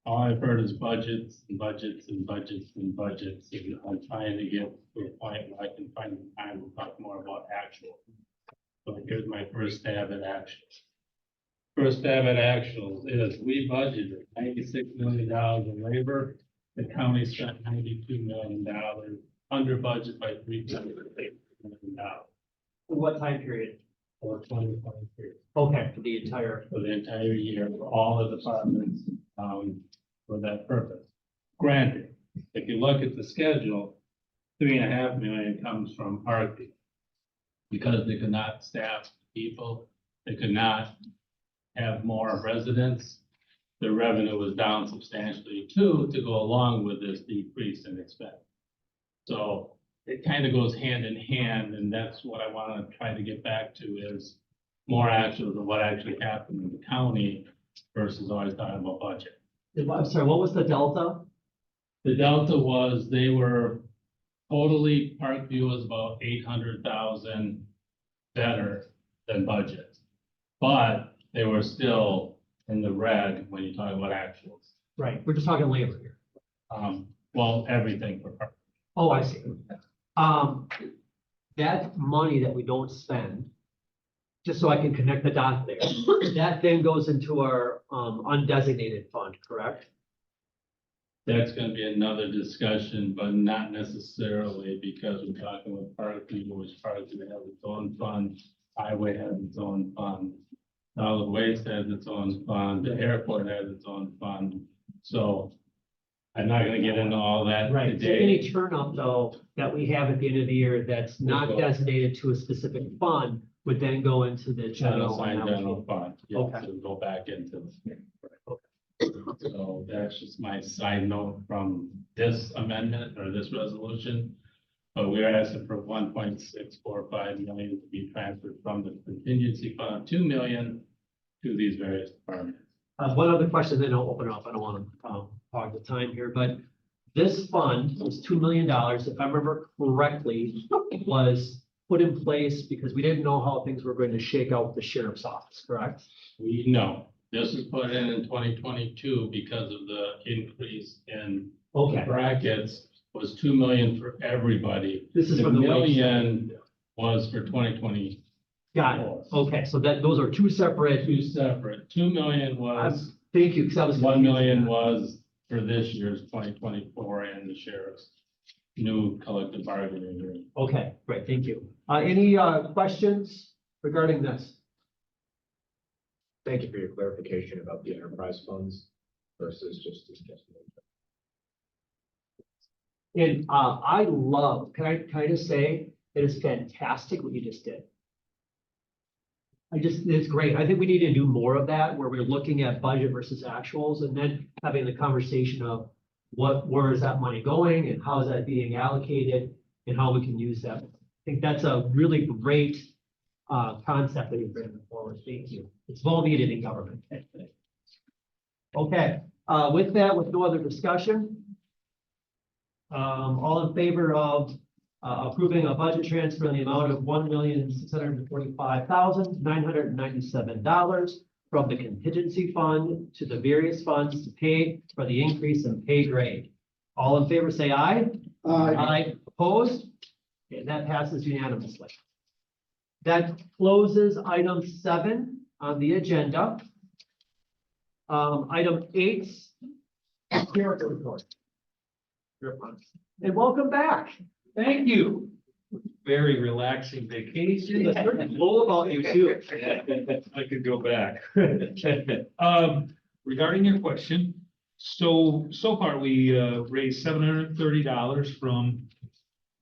All I've heard is budgets and budgets and budgets and budgets, and I'm trying to get to a point where I can find the time to talk more about actual. So here's my first stab at actuals. First stab at actuals is we budgeted $96 million in labor. The county spent $92 million under budget by $3.8 million What time period? for 2023. Okay, for the entire year for all the departments, for that purpose. Granted, if you look at the schedule, $3.5 million comes from Arctic. Because they could not staff people, they could not have more residents, the revenue was down substantially too, to go along with this decrease in expense. So it kind of goes hand in hand, and that's what I want to try to get back to, is more actuals of what actually happened in the county versus always talking about budget. I'm sorry, what was the delta? The delta was, they were totally, Parkview was about 800,000 better than budget. But they were still in the red when you talk about actuals. Right, we're just talking labor here. Well, everything for Parkview. Oh, I see. That money that we don't spend, just so I can connect the dots there, that then goes into our undesignated fund, correct? That's gonna be another discussion, but not necessarily, because we're talking with Parkview, which Parkview has its own fund, highway has its own fund, solid waste has its own fund, the airport has its own fund. So I'm not gonna get into all that Right, so today. any turn up though, that we have at the end of the year that's not Would go. designated to a specific fund would then go into the general. Unassigned general fund, yeah, Okay. to go back into. So that's just my side note from this amendment or this resolution. But we're asking for 1.645 million to be transferred from the contingency fund, 2 million to these various departments. One other question, then I'll open it up. I don't want to hog the time here, but this fund was $2 million, if I remember correctly, was put in place because we didn't know how things were going to shake out with the sheriff's office, correct? We know this was put in 2022 because of the increase in Okay, brackets was 2 million for everybody. this is The from the wage. million was for 2023 Got it. Okay, so those are two separate. Two separate, 2 million was, Thank you, because I was. 1 million was for this year's 2024 and the sheriff's new collective bargaining agreement. Okay, great, thank you. Any questions regarding this? Thank you for your clarification about the enterprise funds versus just. And I love, can I just say, it is fantastic what you just did. It's great. I think we need to do more of that, where we're looking at budget versus actuals, and then having the conversation of where is that money going, and how is that being allocated, and how we can use that. I think that's a really great concept that you're bringing forward. Thank you. It's well needed in government. Okay, with that, with no other discussion, all in favor of approving a budget transfer in the amount of $1,645,997 from the contingency fund to the various funds to pay for the increase in pay grade. All in favor, say aye. Aye. Opposed? Okay, that passes unanimously. That closes item 7 on the agenda. Item 8, character report. And welcome back. Thank you. Very relaxing vacation. It's pretty cool about you too. I could go back. Regarding your question, so far we raised $730 from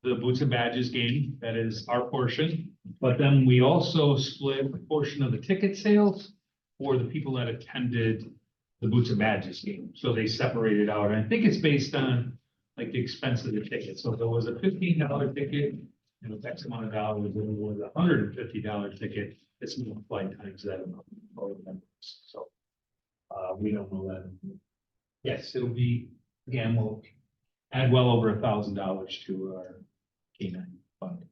the Boots and Badges game. That is our portion. But then we also split a portion of the ticket sales for the people that attended the Boots and Badges game. So they separated out. And I think it's based on like the expense of the ticket. So if there was a $15 ticket, you know, X amount of dollars, and it was a $150 ticket, it's multiplied times that amount for the members. So we don't know that. Yes, it'll be, again, we'll add well over $1,000 to our K-9 fund.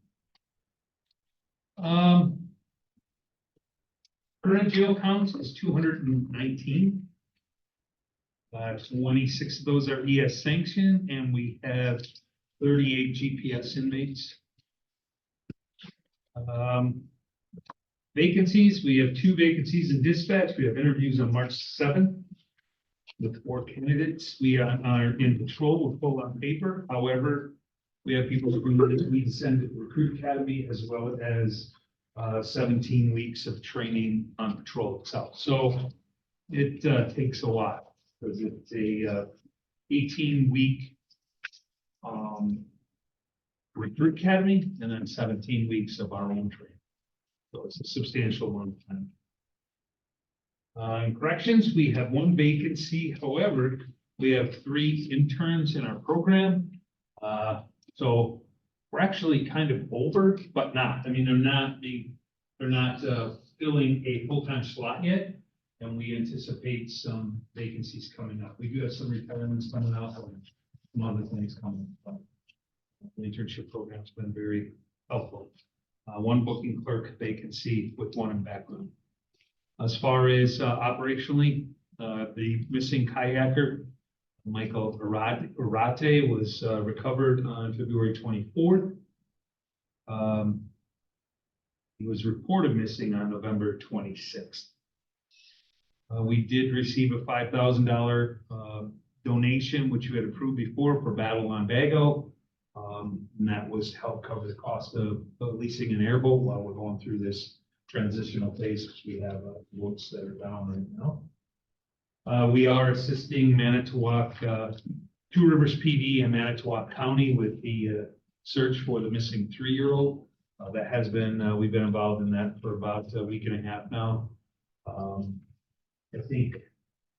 Current jail count is 219. 26 of those are ES sanctioned, and we have 38 GPS inmates. Vacancies, we have 2 vacancies in dispatch. We have interviews on March 7th with 4 candidates. We are in patrol with full on paper. However, we have people who we send to recruit academy, as well as 17 weeks of training on patrol itself. So it takes a while, because it's a 18-week recruit academy, and then 17 weeks of our own training. So it's a substantial amount of time. In corrections, we have 1 vacancy. However, we have 3 interns in our program. So we're actually kind of over, but not. I mean, they're not filling a full-time slot yet. And we anticipate some vacancies coming up. We do have some retirements coming out, and some other things coming up. The internship program's been very helpful. 1 booking clerk vacancy with 1 in background. As far as operationally, the missing kayaker, Michael Arate, was recovered on February 24th. He was reported missing on November 26th. We did receive a $5,000 donation, which you had approved before, for Battle on Bago. And that was to help cover the cost of leasing an airboat while we're going through this transitional phase, because we have boats that are down right now. We are assisting Manitowoc, Two Rivers PD and Manitowoc County with the search for the missing 3-year-old. That has been, we've been involved in that for about a week and a half now. I think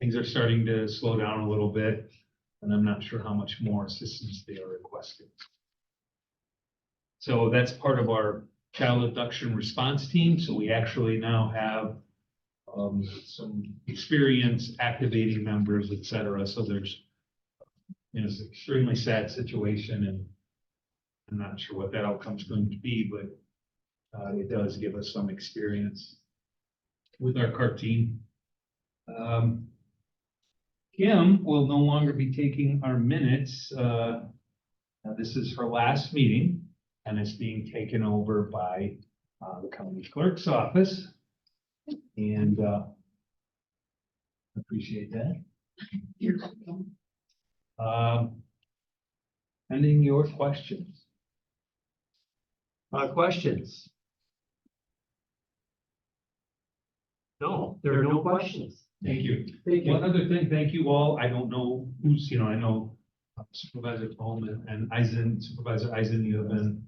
things are starting to slow down a little bit, and I'm not sure how much more assistance they are requesting. So that's part of our child abduction response team. So we actually now have some experience activating members, et cetera. So there's, it's an extremely sad situation, and I'm not sure what that outcome is going to be, but it does give us some experience with our CART team. Kim will no longer be taking our minutes. This is her last meeting, and it's being taken over by the county clerk's office. And, appreciate that. You're welcome. Pending your questions. Questions? No, there are no questions. Thank you. Thank One other thing, thank you all. I don't know who's, I know Supervisor Coleman and Eisen, Supervisor Eisen, you have been,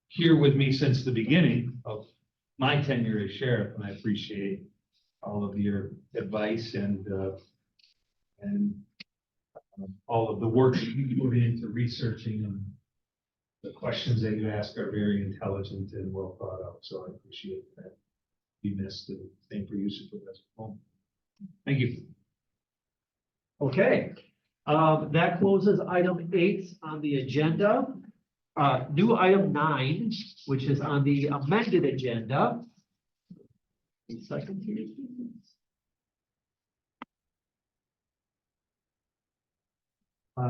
here with me since the beginning of my tenure as sheriff, and I appreciate all of your advice and all of the work that you put into researching, and the questions that you ask are very intelligent and well thought out, so I appreciate that. Be missed, and same for you, Supervisor Coleman. Thank you. Okay, that closes item 8 on the agenda. New item 9, which is on the amended agenda. A second here.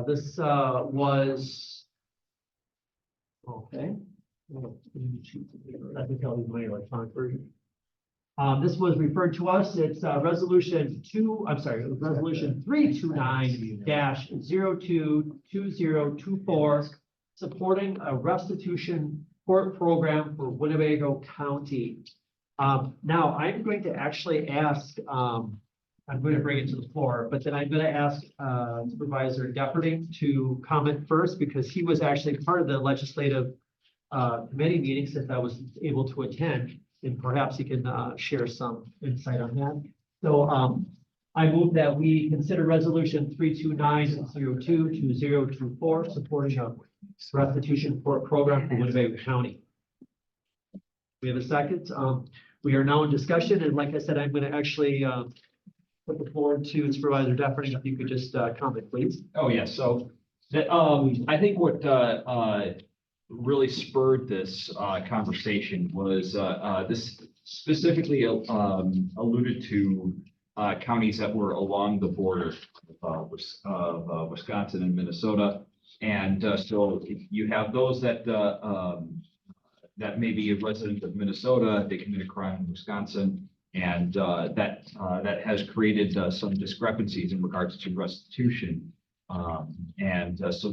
This was, okay. I think I'll use my electronic version. This was referred to us, it's resolution 329-022024, supporting a restitution court program for Winnebago County. Now, I'm going to actually ask, I'm going to bring it to the floor, but then I'm going to ask Supervisor Depperting to comment first, because he was actually part of the legislative committee meeting since I was able to attend, and perhaps he can share some insight on that. So I move that we consider resolution 329-022024, supporting a restitution court program for Winnebago County. We have a second. We are now in discussion, and like I said, I'm going to actually put the floor to Supervisor Depperting. If you could just comment, please. Oh, yeah, so that, I think what really spurred this conversation was this specifically alluded to counties that were along the border of Wisconsin and Minnesota. And so you have those that that may be a resident of Minnesota, they commit a crime in Wisconsin, and that has created some discrepancies in regards to restitution. So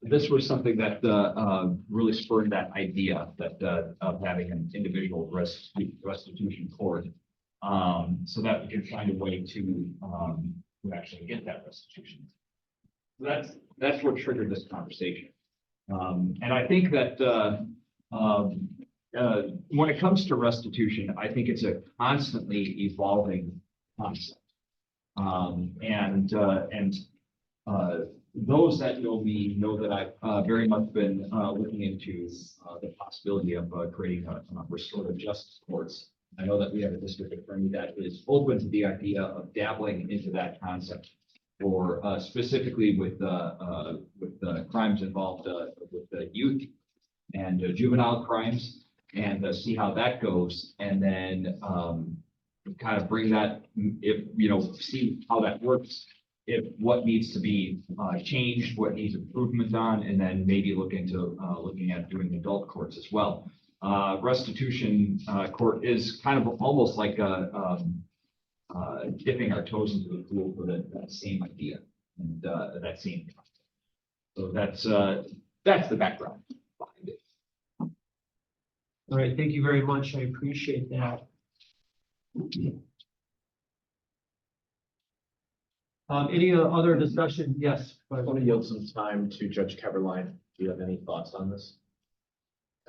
this was something that really spurred that idea that of having an individual restitution court, so that we can find a way to actually get that restitution. That's what triggered this conversation. And I think that when it comes to restitution, I think it's a constantly evolving concept. Those that know me know that I've very much been looking into the possibility of creating a restorative justice courts. I know that we have a district attorney that is open to the idea of dabbling into that concept, or specifically with crimes involved with the youth and juvenile crimes, and see how that goes, and then kind of bring that, see how that works, if what needs to be changed, what needs improvement on, and then maybe look into looking at doing adult courts as well. Restitution court is kind of almost like dipping our toes into the pool for that same idea and that same concept. So that's the background behind it. All right, thank you very much. I appreciate that. Any other discussion? Yes. I want to yield some time to Judge Keverline. Do you have any thoughts on this?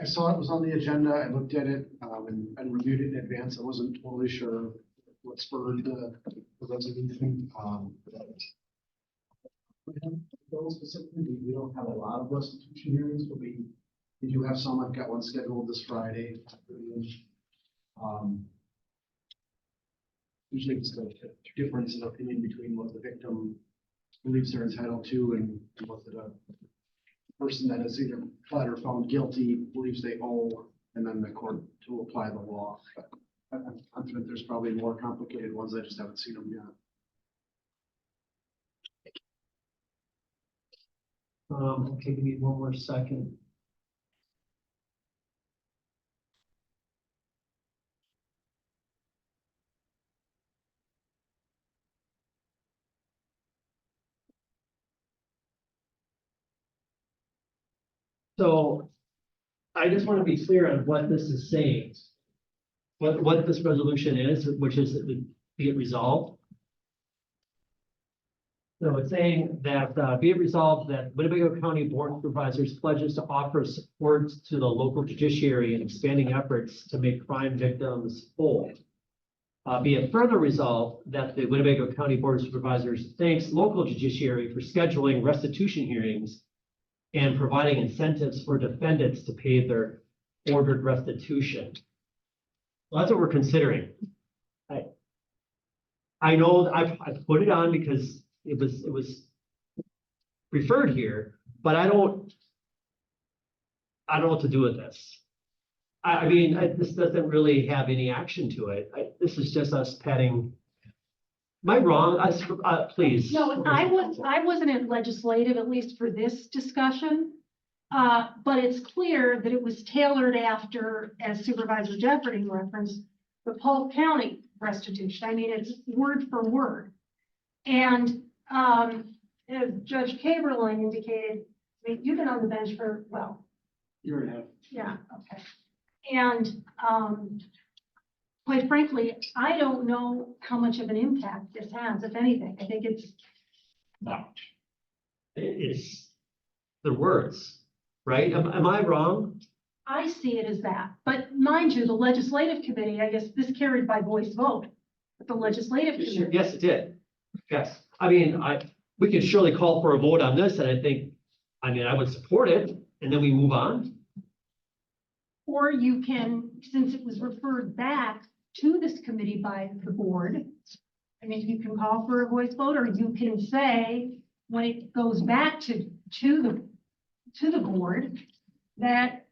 I saw it was on the agenda. I looked at it and reviewed it in advance. I wasn't totally sure what spurred the resolution. Specifically, we don't have a lot of restitution hearings, but we do have some. I've got one scheduled this Friday. Usually it's the difference in opinion between what the victim believes they're entitled to and what the person that is either pled or found guilty believes they owe, and then the court to apply the law. But I'm confident there's probably more complicated ones. I just haven't seen them yet. Okay, give me one more second. So I just want to be clear on what this is saying. What this resolution is, which is that be it resolved. So it's saying that, be it resolved that Winnebago County Board of Supervisors pledges to offer support to the local judiciary in expanding efforts to make crime victims whole. Be it further resolved that the Winnebago County Board of Supervisors thanks local judiciary for scheduling restitution hearings and providing incentives for defendants to pay their ordered restitution. Well, that's what we're considering. I know I put it on because it was referred here, but I don't know what to do with this. I mean, this doesn't really have any action to it. This is just us petting. Am I wrong? Please. No, I wasn't in legislative, at least for this discussion. But it's clear that it was tailored after, as Supervisor Jeffrey referenced, the Polk County restitution. I mean, it's word for word. And, as Judge Caberline indicated, I mean, you've been on the bench for, well, Year and a half. yeah, okay. And, quite frankly, I don't know how much of an impact this has, if anything. I think it's, It's the words, right? Am I wrong? I see it as that. But mind you, the legislative committee, I guess this carried by voice vote. But the legislative committee, Yes, it did. Yes. I mean, we can surely call for a vote on this, and I would support it, and then we move on. or you can, since it was referred back to this committee by the board, I mean, you can call for a voice vote, or you can say, when it goes back to the board, that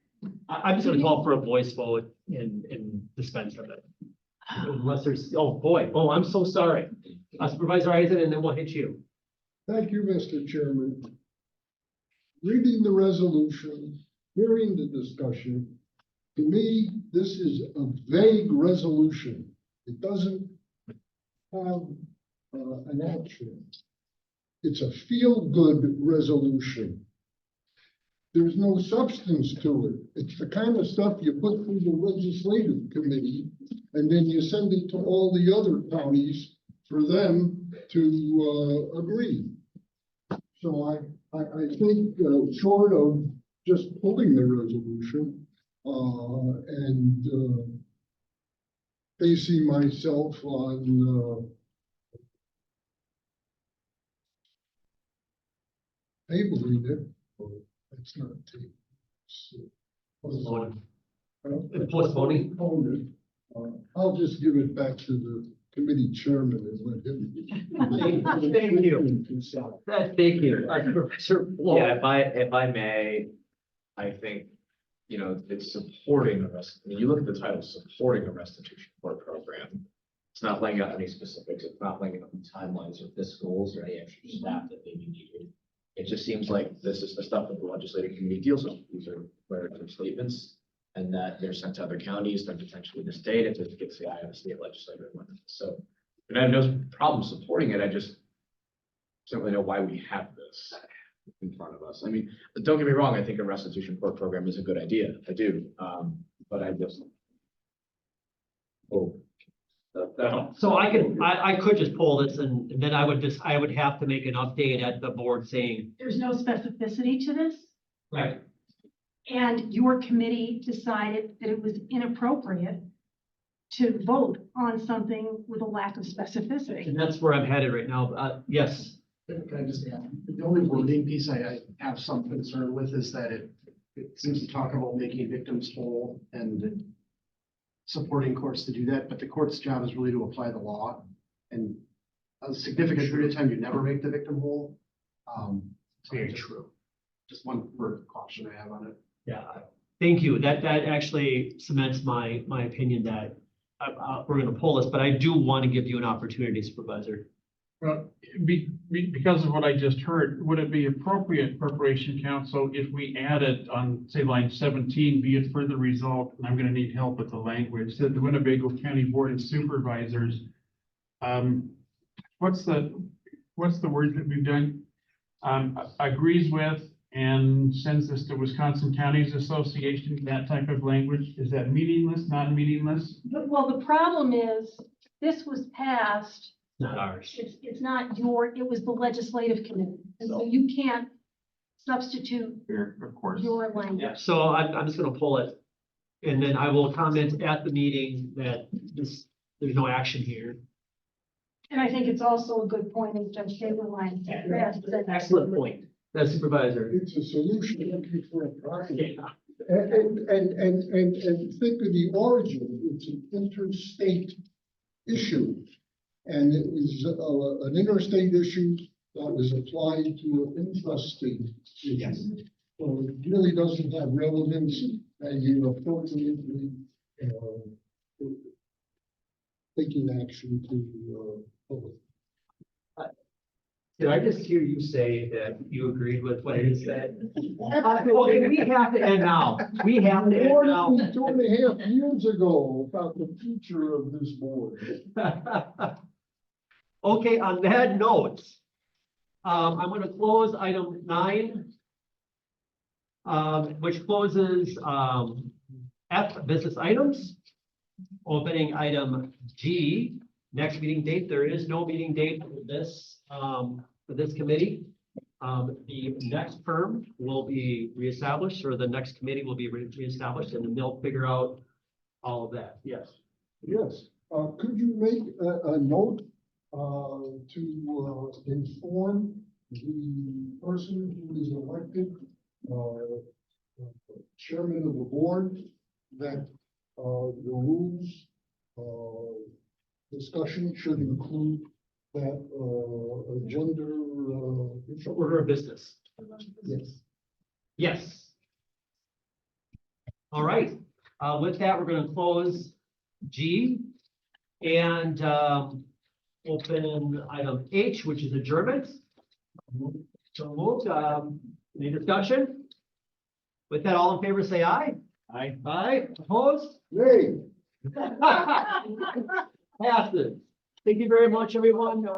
I'm just gonna call for a voice vote and dispense of it. Unless there's, I'm so sorry. Supervisor Eisen, and then we'll hit you. Thank you, Mr. Chairman. Reading the resolution, hearing the discussion, to me, this is a vague resolution. It doesn't have an action. It's a feel-good resolution. There's no substance to it. It's the kind of stuff you put through the legislative committee, and then you send it to all the other counties for them to agree. So I think short of just pulling the resolution and basing myself on tabling it, it's not table. Postponing. I'll just give it back to the committee chairman and let him. Thank you. Thank you. Professor Blow. Yeah, if I may, I think, it's supporting you look at the title, supporting a restitution support program. It's not laying out any specifics. It's not laying out any timelines or fiscals or any extra staff that may be needed. It just seems like this is the stuff that the legislative committee deals with. These are declarative statements, and that they're sent to other counties, then potentially the state, if it gets the eye of the state legislature. So, and I have no problem supporting it. I just don't really know why we have this in front of us. I mean, don't get me wrong. I think a restitution court program is a good idea. I do. But I just, So I could just pull this and then I would have to make an update at the board saying. there's no specificity to this. Right. And your committee decided that it was inappropriate to vote on something with a lack of specificity. And that's where I'm headed right now. Yes. Can I just add, the only wording piece I have some concern with is that it seems to talk about making victims whole and supporting courts to do that, but the court's job is really to apply the law. And a significant period of time, you never make the victim whole. Very true. Just one word of caution I have on it. Yeah. Thank you. That actually cements my opinion that we're going to pull this, but I do want to give you an opportunity, Supervisor. Well, because of what I just heard, would it be appropriate, Corporation Counsel, if we added on, say, line 17, be it further resolved, and I'm going to need help with the language, that the Winnebago County Board of Supervisors, what's the word that we've done? Agrees with and sends this to Wisconsin Counties Association, that type of language. Is that meaningless, non-meaningless? But, well, the problem is, this was passed, Not ours. it's not your, it was the legislative committee. And so you can't substitute Here, of course. your language. Yeah, so I'm just gonna pull it. And then I will comment at the meeting that there's no action here. And I think it's also a good point, as Judge Chamberlain said. Excellent point. That's Supervisor. It's a solution looking for a problem. Yeah. And think of the origin, it's an interstate issue. And it is an interstate issue that was applied to an intrastate issue. So it really doesn't have relevance and you appropriately, taking action to, public. Did I just hear you say that you agreed with what he said? Okay, we have to end now. We have to end More now. than 2.5 years ago about the future of this board. Okay, on that note, I'm gonna close item 9. Which closes, F, business items. Opening item G, next meeting date, there is no meeting date for this committee. The next firm will be reestablished, or the next committee will be reestablished, and then they'll figure out all of that, yes. Yes, could you make a note, to, inform the person who is elected, chairman of the board, that, the rules, discussion should include that, agenda, Order of business. yes. Yes. All right, with that, we're gonna close G and, open item H, which is adjournment. So moved, any discussion? With that, all in favor, say aye. Aye. Aye, opposed? Hey. Passes. Thank you very much, everyone.